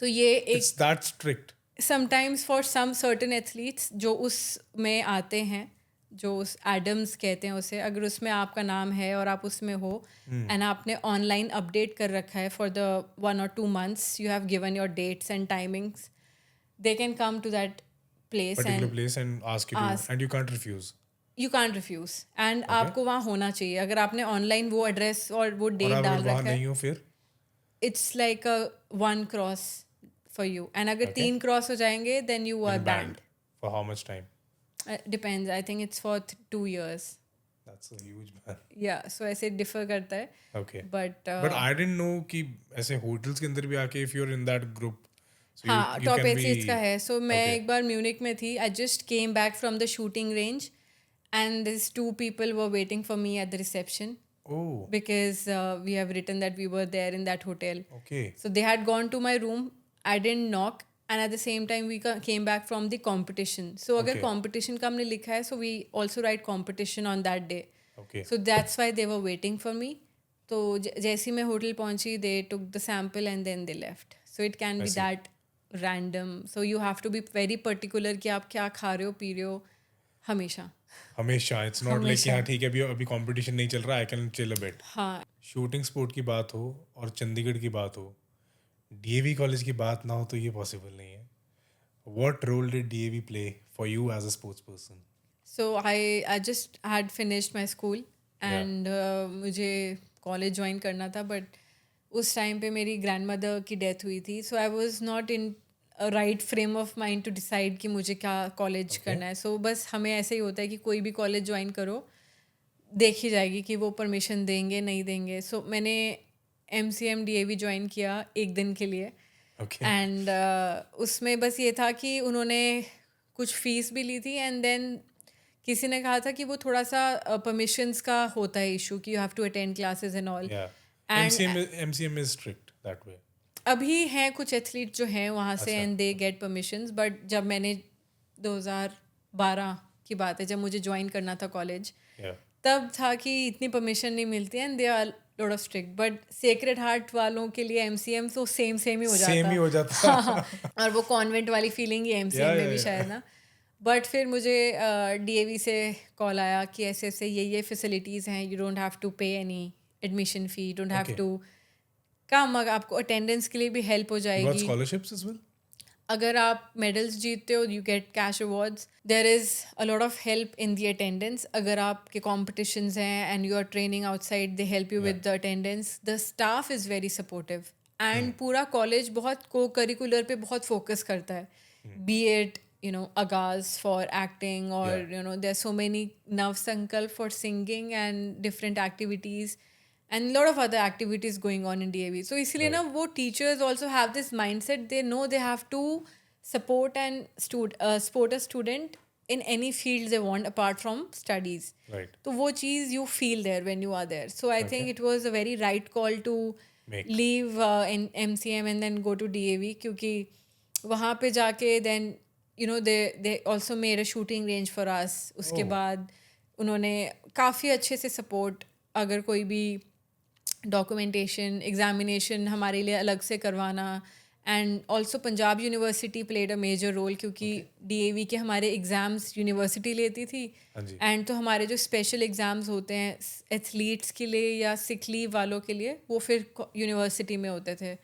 तो ये एक It's that strict. Sometimes for some certain athletes जो उसमें आते हैं, जो उस एडम्स कहते हैं उसे, अगर उसमें आपका नाम है और आप उसमें हो एंड आपने ऑनलाइन अपडेट कर रखा है for the 1 or 2 months, you have given your dates and timings, they can come to that place Particular and place and ask you to, and you can't refuse. You can't refuse. And आपको वहाँ होना चाहिए. अगर आपने online वो address और वो और डेट अगर डाल वहाँ रखा है, नहीं हो फिर it's like a 1 cross for you. And अगर 3 cross हो जाएंगे then you are banned. for how much time? Depends. I think it's for 2 years. That's a huge ban. Yeah, so ऐसे differ करता है. Okay. But But I didn't know कि ऐसे hotels के अंदर भी आके if you're in that group, so हाँ, you top can athletes be. का है. So मैं Okay. एक बार म्यूनिक में थी. I just came back from the shooting range, and these 2 people were waiting for me at the reception Oh. because we have written that we were there in that hotel. Okay. So they had gone to my room. I didn't knock, and at the same time we came back from the competition. So अगर Okay. competition का हमने लिखा है, so we also write competition on that day. Okay. So that's why they were waiting for me. तो जैसे ही मैं hotel पहुंची, they took the sample and then they left. So it can be that random. So you have to be very particular कि आप क्या खा रहे हो, पी रहे हो, हमेशा. हमेशा. It's not like कि हाँ ठीक है अभी competition नहीं चल रहा, I can chill a bit. हाँ. शूटिंग स्पोर्ट की बात हो और चंडीगढ़ की बात हो, डीएवी कॉलेज की बात ना हो तो ये पॉसिबल नहीं है. What role did DAV play for you as a sports person? So I just had finished my school and मुझे कॉलेज ज्वाइन करना था, बट उस टाइम पे मेरी ग्रैंडमदर की डेथ हुई थी. So I was not in right frame of mind to decide कि मुझे क्या कॉलेज करना है. सो बस हमें ऐसे ही होता है कि कोई भी कॉलेज ज्वाइन करो, देखी जाएगी कि वो परमिशन देंगे नहीं देंगे. सो मैंने MCM DAV ज्वाइन किया एक दिन के लिए. Okay. एंड उसमें बस ये था कि उन्होंने कुछ फीस भी ली थी, एंड देन किसी ने कहा था कि वो थोड़ा सा परमिशंस का होता है इशू कि you have to attend classes and all. Yeah. And MCM is strict that way. अभी हैं कुछ एथलीट जो हैं वहाँ से and they get permissions, but जब मैंने 2012 की बात है जब मुझे ज्वाइन करना था कॉलेज, Yeah. तब था कि इतनी परमिशन नहीं मिलती and they are lot of strict. But Sacred Heart वालों के लिए MCM तो सेम ही हो जाता. Same ही हो जाता. हाँ, और वो कॉन्वेंट वाली फीलिंग ही MCM Yeah, में yeah, भी yeah. शायद ना. बट फिर मुझे DAV से कॉल आया कि ऐसे ऐसे ये फैसिलिटीज़ हैं, you don't have to pay any admission fee, you don't have Okay. To come, आपको अटेंडेंस के लिए भी हेल्प हो You got जाएगी. scholarships as well? अगर आप मेडल्स जीतते हो you get cash awards. There is a lot of help in the attendance. अगर आपके कॉम्पिटिशन्स हैं and you are training outside, they help you with the attendance. The staff is very supportive and पूरा college बहुत cocurricular पे बहुत focus करता है. Be it agas for acting or there's so many Nav Sankalp for singing and different activities and a lot of other activities going on in DAV. So इसलिए ना वो teachers also have this mindset, they know they have to support and support a student in any field they want apart from studies. Right. तो वो चीज़ you feel there when you are there. So I think it was a very right call to leave in MCM and then go to DAV, क्योंकि वहाँ पे जाके then they also made a shooting range for us. उसके Oh. बाद उन्होंने काफ़ी अच्छे से सपोर्ट, अगर कोई भी डॉक्यूमेंटेशन एग्जामिनेशन हमारे लिए अलग से करवाना. And also Punjab University played a major role, क्योंकि डीएवी के हमारे एग्ज़ाम्स यूनिवर्सिटी लेती थी. हाँ जी. एंड तो हमारे जो स्पेशल एग्ज़ाम्स होते हैं एथलीट्स के लिए या सिक लीव वालों के लिए, वो फिर यूनिवर्सिटी में होते थे.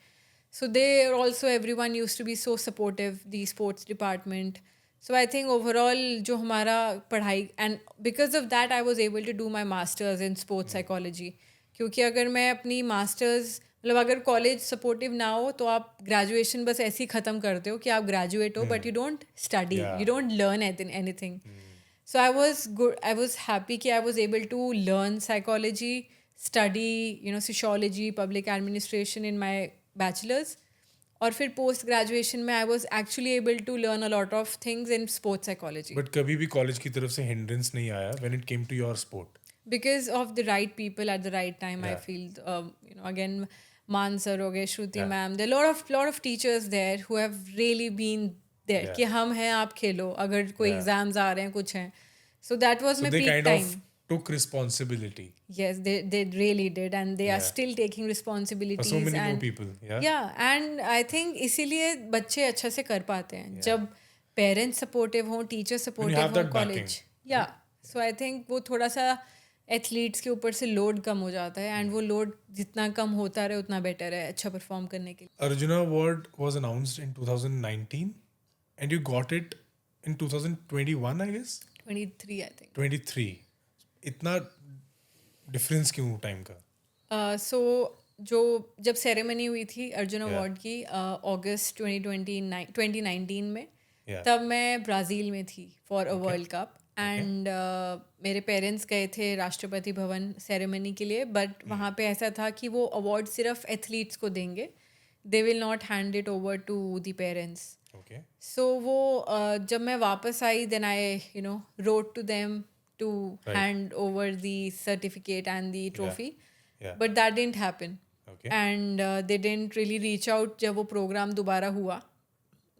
So they also, everyone used to be so supportive, the sports department. So I think overall जो हमारा पढ़ाई, and because of that I was able to do my masters in sports psychology. क्योंकि अगर मैं अपनी मास्टर्स, मतलब अगर college supportive ना हो तो आप ग्रेजुएशन बस ऐसे ही ख़त्म करते हो कि आप ग्रेजुएट हो, but you don't study, Yeah. You don't learn anything. So I was good. I was happy कि I was able to learn psychology, study, sociology, public administration in my bachelor's. और फिर पोस्ट ग्रेजुएशन में I was actually able to learn a lot of things in sports psychology. But कभी भी college की तरफ से hindrance नहीं आया when it came to your sport. Because of the right people at the right time, I Yeah. feel. Again, मान sir हो गए, श्रुति Yeah. Ma'am, there are lot of teachers there who have really been there. Yeah. कि हम हैं, आप खेलो, अगर कोई Yeah. Exams आ रहे हैं, कुछ हैं. So that was So my they peak kind time. of took responsibility Yes, they really did, and they are Yeah. still taking for responsibilities. so many more and people. Yeah. yeah, and I think इसीलिए बच्चे अच्छा से कर पाते हैं जब parents supportive हों, teacher supportive have हों, that कॉलेज. या सो आई थिंक वो थोड़ा सा एथलीट्स के ऊपर से लोड कम हो जाता है, एंड वो लोड जितना कम होता रहे उतना बेटर है अच्छा परफॉर्म करने के लिए. Arjuna Award was announced in 2019 and you got it in 2021, I guess. 23 I think. 23. इतना डिफरेंस क्यों टाइम का? सो जो जब सेरेमनी हुई थी अर्जुन अवार्ड की अगस्त 2019 में, Yeah. तब मैं ब्राज़ील में थी for a world cup. And मेरे पेरेंट्स गए थे राष्ट्रपति भवन सेरेमनी के लिए, बट वहाँ पे ऐसा था कि वो अवार्ड सिर्फ एथलीट्स को देंगे, they will not hand it over to the parents. Okay. सो वो जब मैं वापस आई, then I wrote to them to Right. Hand over the certificate and the trophy, Yeah. But that didn't happen. Okay. And they didn't really reach out जब वो programme दोबारा हुआ,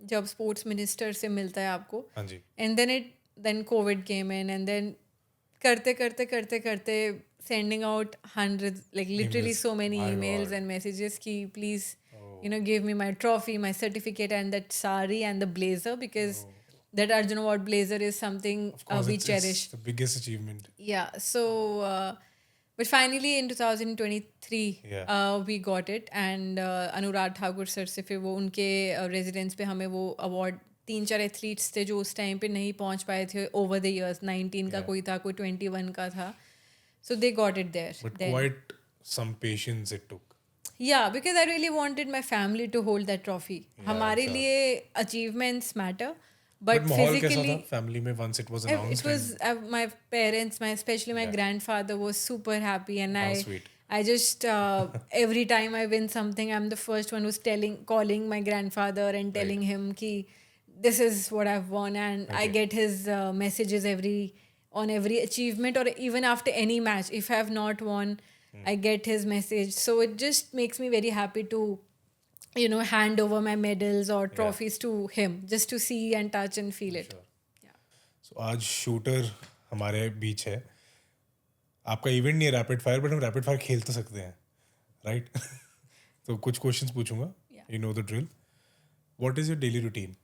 जब स्पोर्ट्स मिनिस्टर से मिलता है आपको. हाँ जी. And then COVID came in, and then करते sending out hundreds, like literally Emails. so many My emails God. and messages ki please Oh. give me my trophy, my certificate, and that sari and the blazer, because that Arjun Award blazer is something Of course, we it's cherish. the biggest achievement. Yeah, so but finally in 2023 Yeah. we got it, and Anurag Thakur sir से फिर वो उनके residence पे हमें वो award, 3-4 athletes थे जो उस टाइम पे नहीं पहुंच पाए थे ओवर द इयर्स. 19 का Yeah. कोई था, कोई 21 का था, so they got it there. But quite some patience it took. Yeah, because I really wanted my family to hold that trophy. हमारे sure. लिए achievements matter, But but माहौल कैसा physically था family में once it was announced? it was my parents, especially my Yeah. grandfather was super happy, and How sweet. I just every time I win something, I'm the first one who's calling my grandfather and telling him ki this is what I've won, and I Okay. get his messages on every achievement, or even after any match if I have not won, I get his message. So it just makes me very happy to hand over my medals or trophies to him, just to see and touch and feel it. Sure. So आज shooter हमारे बीच है. आपका event नहीं है rapid fire, but हम rapid fire खेल तो सकते हैं, राइट? तो कुछ क्वेश्चंस पूछूंगा. You know the drill. What is your daily routine?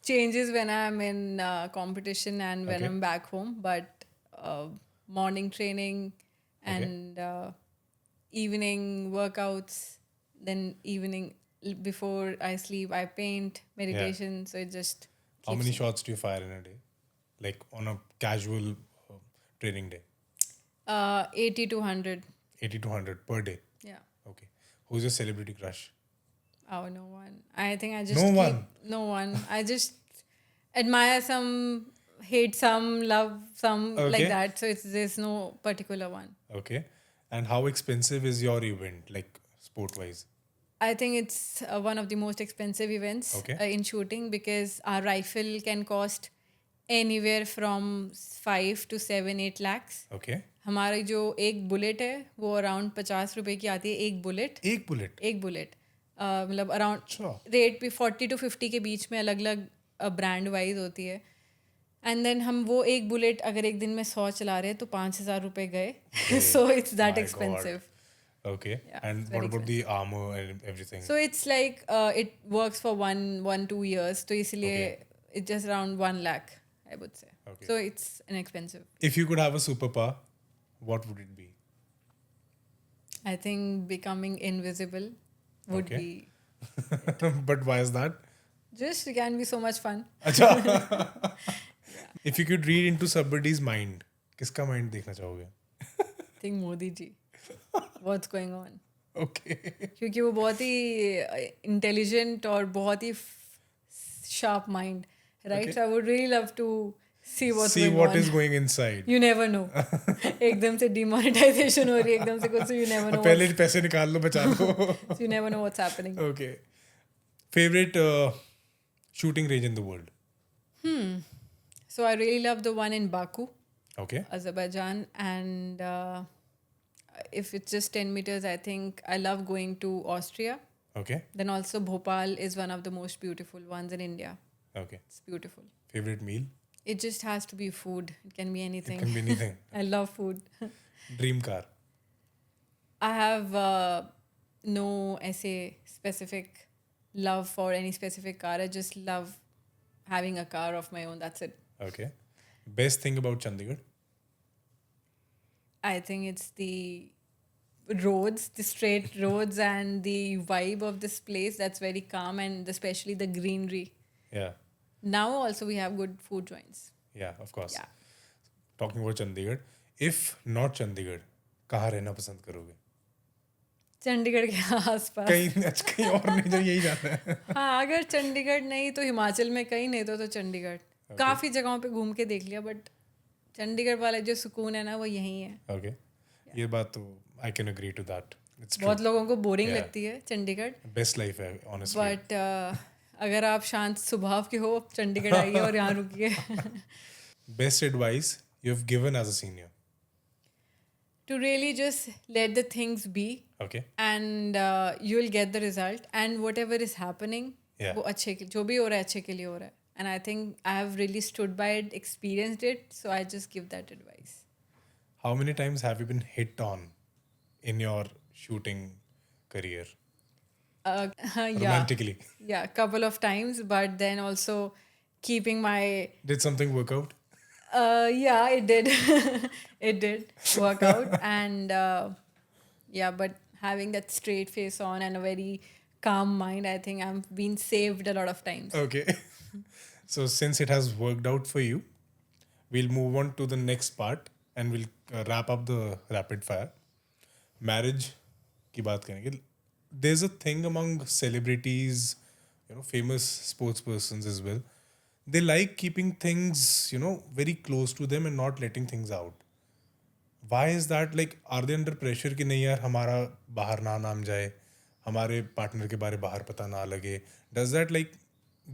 Changes when I'm in competition and when Okay. I'm back home, but morning training and evening workouts, then evening before I sleep I paint, meditation. So it just How many shots do you fire in a day? Like on a casual training day? 80 to 100. 80 to 100 per day. Yeah. Okay. Who's your celebrity crush? Oh, no one. I think I just No keep, one? No one. I just admire some, hate some, love some, Okay. like that. So there's no particular one. Okay. And how expensive is your event, like sport-wise? I think it's one of the most expensive events Okay. In shooting, because our rifle can cost anywhere from 5 to 7-8 lakhs. Okay. हमारी जो एक bullet है वो around 50 रुपए की आती है, एक बुलेट. एक bullet. एक बुलेट. मतलब अराउंड अच्छा रेट भी 40 to 50 के बीच में अलग अलग ब्रांड वाइज होती है. एंड देन हम वो एक बुलेट अगर एक दिन में 100 चला रहे हैं तो 5,000 रुपये गए. So it's that My God. Expensive. Okay. Yeah, And it's what very about the armor and everything? So it's like it works for 1-2 years. तो इसलिए it's just around 1 lakh, I would say. Okay. So it's inexpensive. If you could have a superpower, what would it be? I think becoming invisible would Okay. be But why is that? just it can be so much fun. अच्छा. If you could read into somebody's mind, किसका mind देखना चाहोगे? I think Modi ji. What's going on? Okay. क्योंकि वो बहुत ही intelligent और बहुत ही sharp mind, right? So I would really love to see what's See going what on. is going inside. You never know. एकदम से डिमोनेटाइजेशन हो रही है, एकदम से कुछ, यू नेवर नो. पहले पैसे निकाल लो, बचा लो. You never know what's happening. Okay. Favorite shooting range in the world? So I really love the one in Baku, Okay. Azerbaijan, and if it's just 10 meters, I think I love going to Austria. Okay. Then also Bhopal is one of the most beautiful ones in India. Okay. It's beautiful. Favorite meal? It just has to be food. It can be anything. It can be anything. I love food. Dream car? I have no ऐसे specific love for any specific car. I just love having a car of my own. That's it. Okay. Best thing about Chandigarh? I think it's the roads, the straight roads, and the vibe of this place. That's very calm, and especially the greenery. Yeah. Now also we have good food joints. Yeah, of course. Yeah. Talking about Chandigarh, if not Chandigarh, कहाँ रहना पसंद करोगे? चंडीगढ़ के आसपास. कहीं और नहीं, जो यही जाना है. हाँ, अगर चंडीगढ़ नहीं तो हिमाचल में कहीं, नहीं तो चंडीगढ़. काफ़ी जगहों पे घूम के देख लिया, बट चंडीगढ़ वाला जो सुकून है ना, वो यहीं है. Okay. ये बात तो I can agree to that. It's true. बहुत लोगों को बोरिंग Yeah. लगती है चंडीगढ़, Best life है, honestly. बट अगर आप शांत स्वभाव के हो, चंडीगढ़ आइए और यहाँ रुकिए. Best advice you have given as a senior? To really just let the things be, Okay. and you'll get the result, and whatever is happening, Yeah. वो अच्छे के, जो भी हो रहा है अच्छे के लिए हो रहा है. And I think I have really stood by it, experienced it, so I just give that advice. How many times have you been hit on in your shooting career? Yeah, Romantically. yeah, couple of times, but then also keeping my Did something work out? yeah, it did. It did work out, and yeah, but having that straight face on and a very calm mind, I think I've been saved a lot of times. Okay. So since it has worked out for you, we'll move on to the next part and we'll wrap up the rapid fire. Marriage की बात करेंगे. There's a thing among celebrities, famous sports persons as well. They like keeping things, very close to them and not letting things out. Why is that? Like, are they under pressure कि नहीं यार हमारा बाहर ना नाम जाए, हमारे partner के बारे बाहर पता ना लगे? Does that like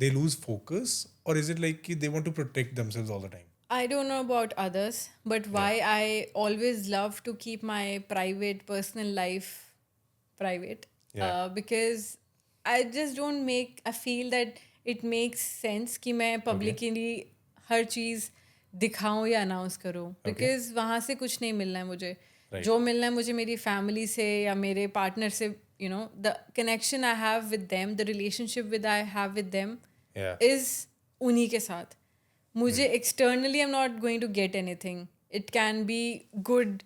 they lose focus, or is it like they want to protect themselves all the time? I don't know about others, but why I always love to keep my private, personal life private. Yeah. Because I just don't I feel that it makes sense कि मैं publicly हर चीज़ दिखाऊं या announce करूं. Because वहाँ से कुछ नहीं मिलना है मुझे. Right. जो मिलना है मुझे मेरी फैमिली से या मेरे पार्टनर से, the connection I have with them, the relationship I have with them Yeah. is उन्हीं के साथ. मुझे externally I'm not going to get anything. It can be good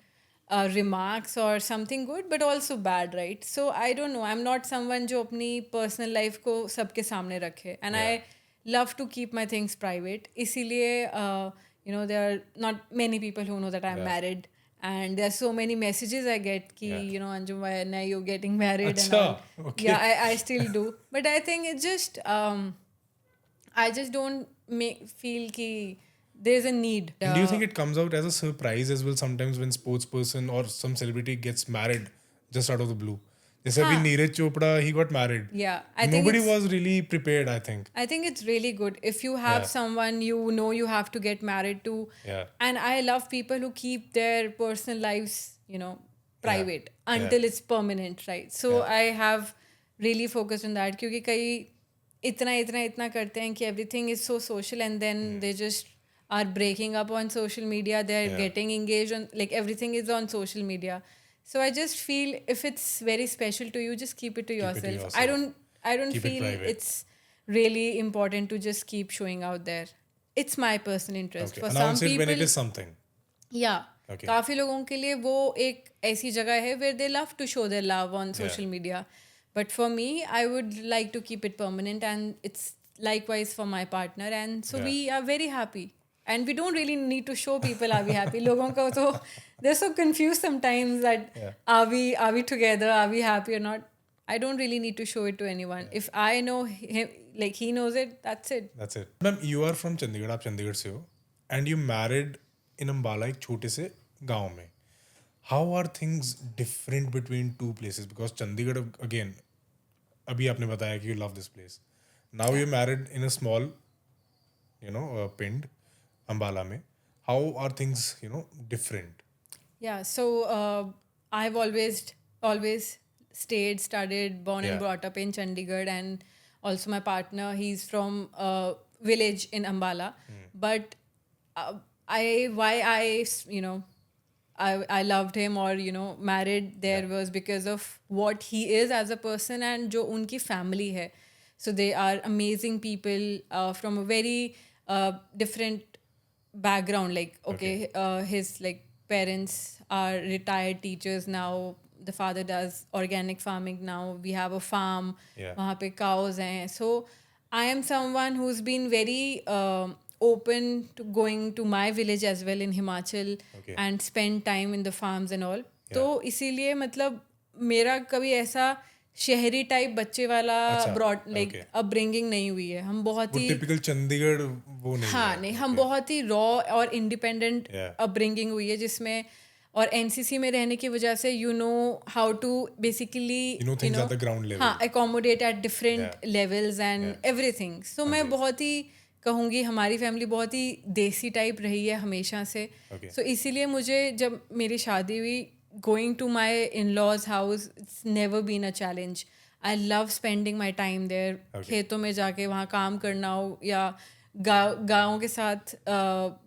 remarks or something good, but also bad, right? So I don't know. I'm not someone जो अपनी personal life को सबके सामने रखे. And I love to keep my things private. इसीलिए there are not many people who know that I'm married. And there are so many messages I get कि Anjum, why now you're getting married and all. Okay. Yeah, I still do. But I think it's just I just don't feel कि there's a need. And do you think it comes out as a surprise as well sometimes when sports person or some celebrity gets married just out of the blue? जैसे अभी Neeraj Chopra, he got married. Yeah, I think Nobody was really prepared, I think. I think it's really good if you have someone you have to get married to. Yeah. And I love people who keep their personal lives, private until it's permanent, right? So I have really focused on that, क्योंकि कई इतना करते हैं कि everything is so social and then they just are breaking up on social media, they're Yeah. getting engaged on, like everything is on social media. So I just feel if it's very special to you, just keep it to Keep it to yourself. yourself. I don't Keep it feel private. it's really important to just keep showing out there. It's my personal interest. Okay. For some Announce it when it people, is something. yeah, Okay. काफ़ी लोगों के लिए वो एक ऐसी जगह है where they love to show their love on Yeah. social media. But for me, I would like to keep it permanent, and it's likewise for my partner. And so Yeah. we are very happy. And we don't really need to show people are we happy. लोगों को तो they're so confused sometimes that Yeah. are we together, are we happy or not. I don't really need to show it to anyone. If I know him, like he knows it, that's it. That's it. Ma'am, you are from Chandigarh, आप चंडीगढ़ से हो, and you married in Ambala, एक छोटे से गांव में. How are things different between two places? Because Chandigarh, again, अभी आपने बताया कि you love this place. Now you're married in a small, pind, Ambala में. How are things, different? Yeah, so I've always studied, born and Yeah. brought up in Chandigarh, and also my partner, he's from a village in Ambala. But I loved him, or married there was because of what he is as a person and जो उनकी family है. So they are amazing people from a very different background. Like his like parents are retired teachers now. The father does organic farming now. We have a farm. Yeah. वहाँ पे cows हैं. So I am someone who's been very open to going to my village as well in Himachal Okay. and spend time in the farms and all. तो इसीलिए मतलब मेरा कभी ऐसा शहरी टाइप बच्चे वाला अच्छा, ब्रॉड लाइक okay. अपब्रिंगिंग नहीं हुई है. हम बहुत वो ही typical चंडीगढ़ वो नहीं हाँ है. नहीं, हम बहुत ही रॉ और इंडिपेंडेंट Yeah. अपब्रिंगिंग हुई है, जिसमें और एनसीसी में रहने की वजह से you know how to basically You know things at the ground level. हाँ accommodate at different Yeah. Levels and everything. So मैं बहुत ही कहूँगी हमारी फैमिली बहुत ही देसी टाइप रही है हमेशा से. Okay. सो इसीलिए मुझे जब मेरी शादी हुई, going to my in laws house, it's never been a challenge. I love spending my time there. खेतों में जाके वहाँ काम करना हो या गाँव के साथ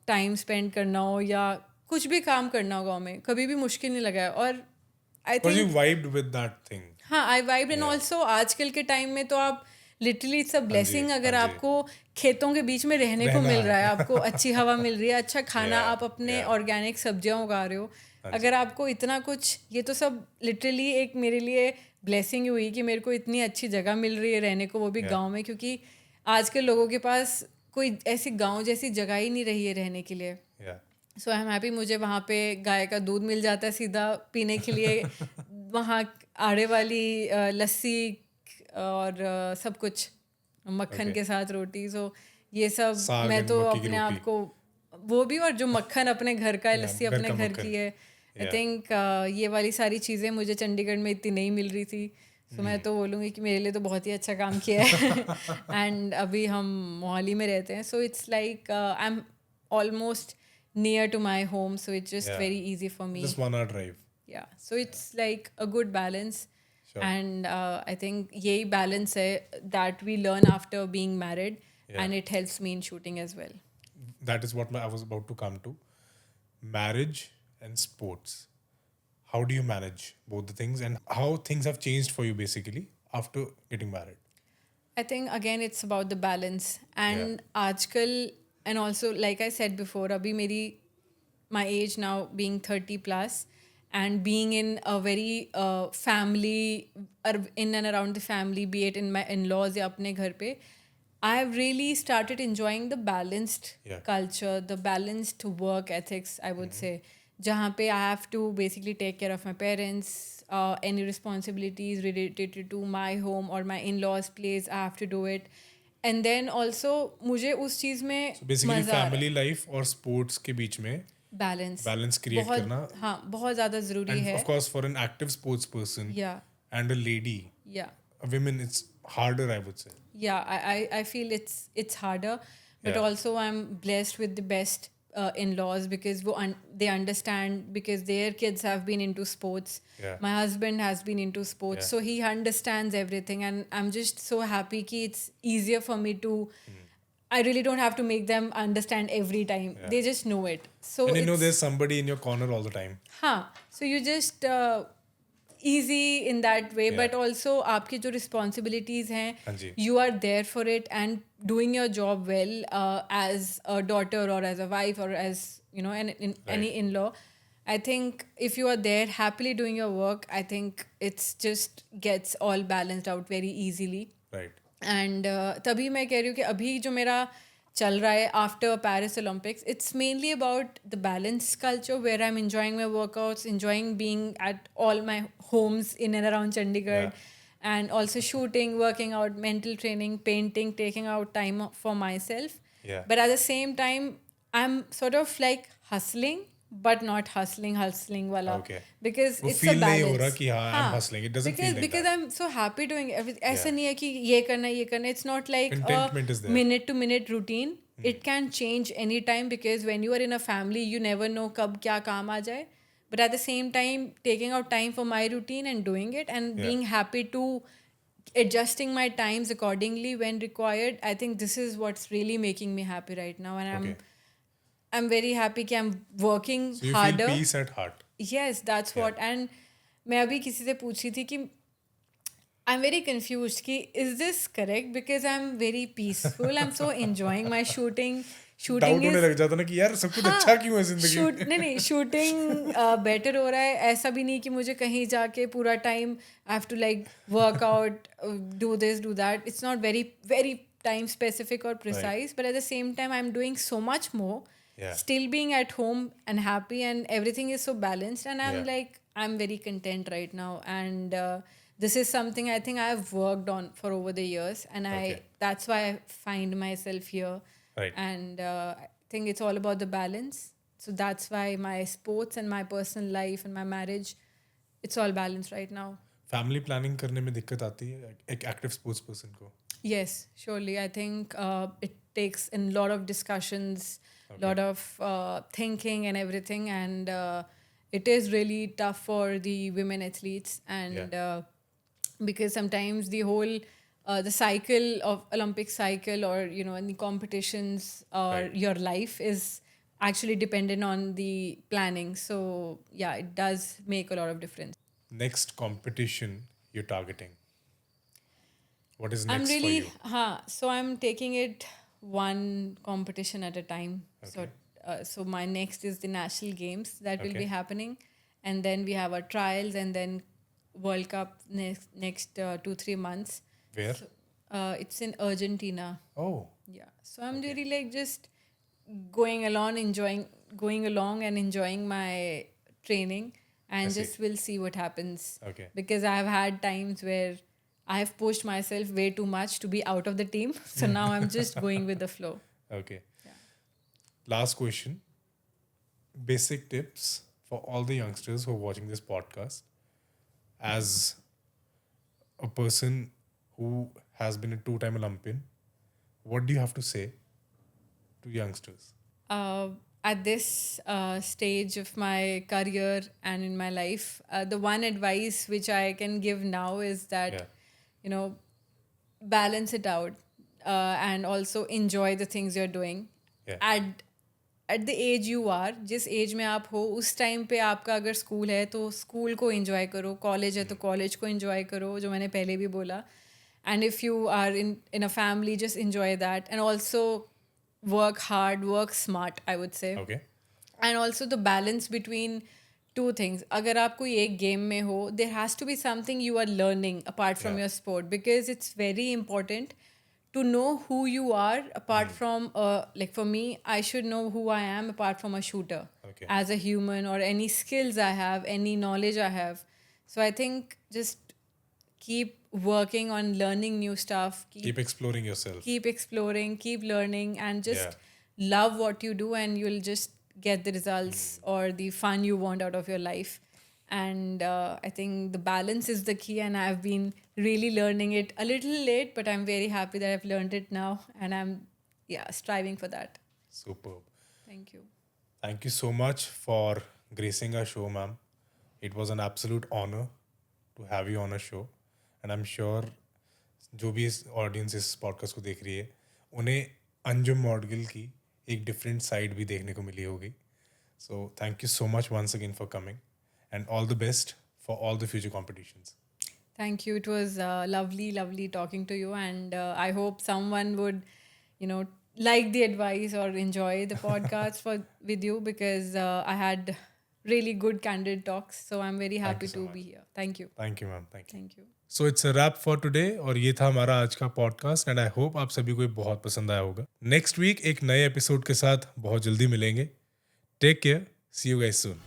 टाइम स्पेंड करना हो या कुछ भी काम करना हो गाँव में, कभी भी मुश्किल नहीं लगा है. और आई Because you think vibed with that thing. हाँ आई वाइब. एंड ऑल्सो आजकल के टाइम में तो आप लिटरली इट्स अ ब्लेसिंग अगर हाँ जी. आपको खेतों के बीच में रहने को मिल रहा है, आपको अच्छी हवा मिल रही है, अच्छा खाना, Yeah, आप अपने yeah. ऑर्गेनिक सब्जियां उगा रहे हो. अगर आपको इतना कुछ, ये तो सब लिटरली एक मेरे लिए ब्लेसिंग हुई कि मेरे को इतनी अच्छी जगह मिल रही है रहने को, वो भी गाँव में, क्योंकि आजकल लोगों के पास कोई ऐसी गाँव जैसी जगह ही नहीं रही है रहने के लिए. Yeah. So I am happy. मुझे वहाँ पे गाय का दूध मिल जाता है सीधा पीने के लिए. वहाँ आड़े वाली लस्सी और सब कुछ मक्खन के साथ रोटी. सो ये सब साग मैं and तो मक्की की अपने आप रोटी. को वो भी, और जो मक्खन अपने घर का है, लस्सी घर अपने का घर मक्खन. की है. आई Yeah. थिंक ये वाली सारी चीज़ें मुझे चंडीगढ़ में इतनी नहीं मिल रही थी. सो मैं तो बोलूँगी कि मेरे लिए तो बहुत ही अच्छा काम किया है. एंड अभी हम मोहाली में रहते हैं. So it's like I am almost near to my home, so it's just Yeah. very easy for me. Just 1 hour drive. Yeah, so it's like a good balance. Sure. And I think यही balance है that we learn after being married. Yeah. And it helps me in shooting as well. That is what I was about to come to. Marriage and sports. How do you manage both the things, and how things have changed for you basically after getting married? I think again it's about the balance. And आजकल, and also like I said before, अभी मेरी my age now being 30 plus and being in a very family or in and around the family, be it in my in-laws या अपने घर पे, I have really started enjoying the balanced culture, the balanced work ethics, I would say. जहाँ पे I have to basically take care of my parents, any responsibilities related to my home or my in-laws place, I have to do it. And then also मुझे उस चीज़ में So basically मज़ा आ रहा है. family life और sports के बीच में Balance create बहुत, करना. हाँ बहुत ज़्यादा ज़रूरी And है. of course for an active sports person Yeah, and a lady, yeah. a women, it's harder, I would say. Yeah, I feel it's harder, but Yeah. also I'm blessed with the best in-laws because they understand because their kids have been into sports. Yeah. My husband has been into sports, Yeah. so he understands everything, and I'm just so happy ki it's easier for me to. I really don't have to make them understand every time. Yeah. They just know it. So And you know it's there's somebody in your corner all the time. हाँ, so you just easy in that way, Yeah. but also आपकी जो responsibilities हैं, हाँ जी. you are there for it and doing your job well as a daughter or as a wife or as you know any in-law. I think if you are there happily doing your work, I think it's just gets all balanced out very easily. Right. And तभी मैं कह रही हूँ कि अभी जो मेरा चल रहा है after Paris Olympics it's mainly about the balance culture where I am enjoying my workouts, enjoying being at all my homes in and around Chandigarh, and also shooting, working out, mental training, painting, taking out time for myself. Yeah. But at the same time, I'm sort of like hustling, but not hustling wala. Okay. Because वो it's a feel नहीं balance. हो रहा कि हाँ, I'm hustling. It doesn't feel like because that. I'm so happy doing everything. ऐसा नहीं है कि ये करना. It's not like Contentment is a there. minute to minute routine. It can change anytime because when you are in a family, you never know कब क्या काम आ जाए. But at the same time, taking out time for my routine and doing it and being happy to adjusting my times accordingly when required. I think this is what's really making me happy right now, and Okay. I'm very happy कि I'm working So you harder. feel peace at heart. Yes, that's what. And मैं अभी किसी से पूछ रही थी कि I'm very confused कि is this correct because I'm very peaceful. I'm so enjoying my shooting. Doubt Shooting होने is लग जाता ना कि यार सब कुछ अच्छा क्यों है जिंदगी में. नहीं शूटिंग बेटर हो रहा है. ऐसा भी नहीं कि मुझे कहीं जाके पूरा time I have to like work out do this do that. It's not very very time specific और precise, but at the same time I am doing so much more, Yeah. still being at home and happy, and everything is so balanced, and I'm Yeah. like I'm very content right now. And this is something I think I've worked on for over the years, and Okay. that's why I find myself here. Right. And I think it's all about the balance. So that's why my sports and my personal life and my marriage, it's all balanced right now. Family planning करने में दिक्कत आती है एक active sports person को. Yes, surely. I think it takes a lot of discussions, lot of thinking and everything, and it is really tough for the women athletes, and because sometimes the whole the cycle of Olympic cycle, or you know, in the competitions, or your life is actually dependent on the planning. So yeah, it does make a lot of difference. Next competition you're targeting. What is I'm next really, for you? so I'm taking it one competition at a time. So my next is the national games that will be happening, and then we have our trials, and then World Cup next 2-3 months. Where? It's in Argentina. Oh. Yeah. So I'm really like just going along and enjoying my training, and see. just we'll see what happens. Okay. Because I've had times where I have pushed myself way too much to be out of the team. So now I'm just going with the flow. Okay. Last question. Basic tips for all the youngsters who are watching this podcast. As a person who has been a 2-time Olympian, what do you have to say to youngsters? At this stage of my career and in my life, the one advice which I can give now is that, you know, balance it out, and also enjoy the things you're doing. At the age you are, जिस as में आप हो उस time पे आपका अगर school है तो स्कूल को एंजॉय करो, कॉलेज है तो कॉलेज को एंजॉय करो, जो मैंने पहले भी बोला. And if you are in a family, just enjoy that, and also work hard, work smart, I would say. Okay. And also the balance between two things. अगर आप कोई एक game में हो, there has to be something you are learning apart from your sport, because it's very important to know who you are apart from, like for me, I should know who I am apart from a shooter, as a human, or any skills I have, any knowledge I have. So I think just keep working on learning new stuff. Keep exploring yourself. Keep exploring, keep learning, and just love what you do, and you'll just get the results or the fun you want out of your life. And I think the balance is the key, and I've been really learning it a little late, but I'm very happy that I've learned it now, and I'm striving for that. Superb. Thank you. Thank you so much for gracing our show, ma'am. It was an absolute honor to have you on our show. And I'm sure जो भी इस audience इस podcast को देख रही है उन्हें अंजुम मॉडगिल की एक डिफरेंट साइड भी देखने को मिली होगी. So thank you so much once again for coming and all the best for all the future competitions. Thank you. It was lovely talking to you, and I hope someone would, like the advice or enjoy the podcast with you, because I had really good candid talks. So I'm very happy you so to be here. Thank you. Thank you ma'am. Thank you. Thank you. So it's a rap for today और ये था हमारा आज का podcast and I hope आप सभी को ये बहुत पसंद आया होगा. नेक्स्ट वीक एक नए एपिसोड के साथ बहुत जल्दी मिलेंगे. Take care. See you guys soon.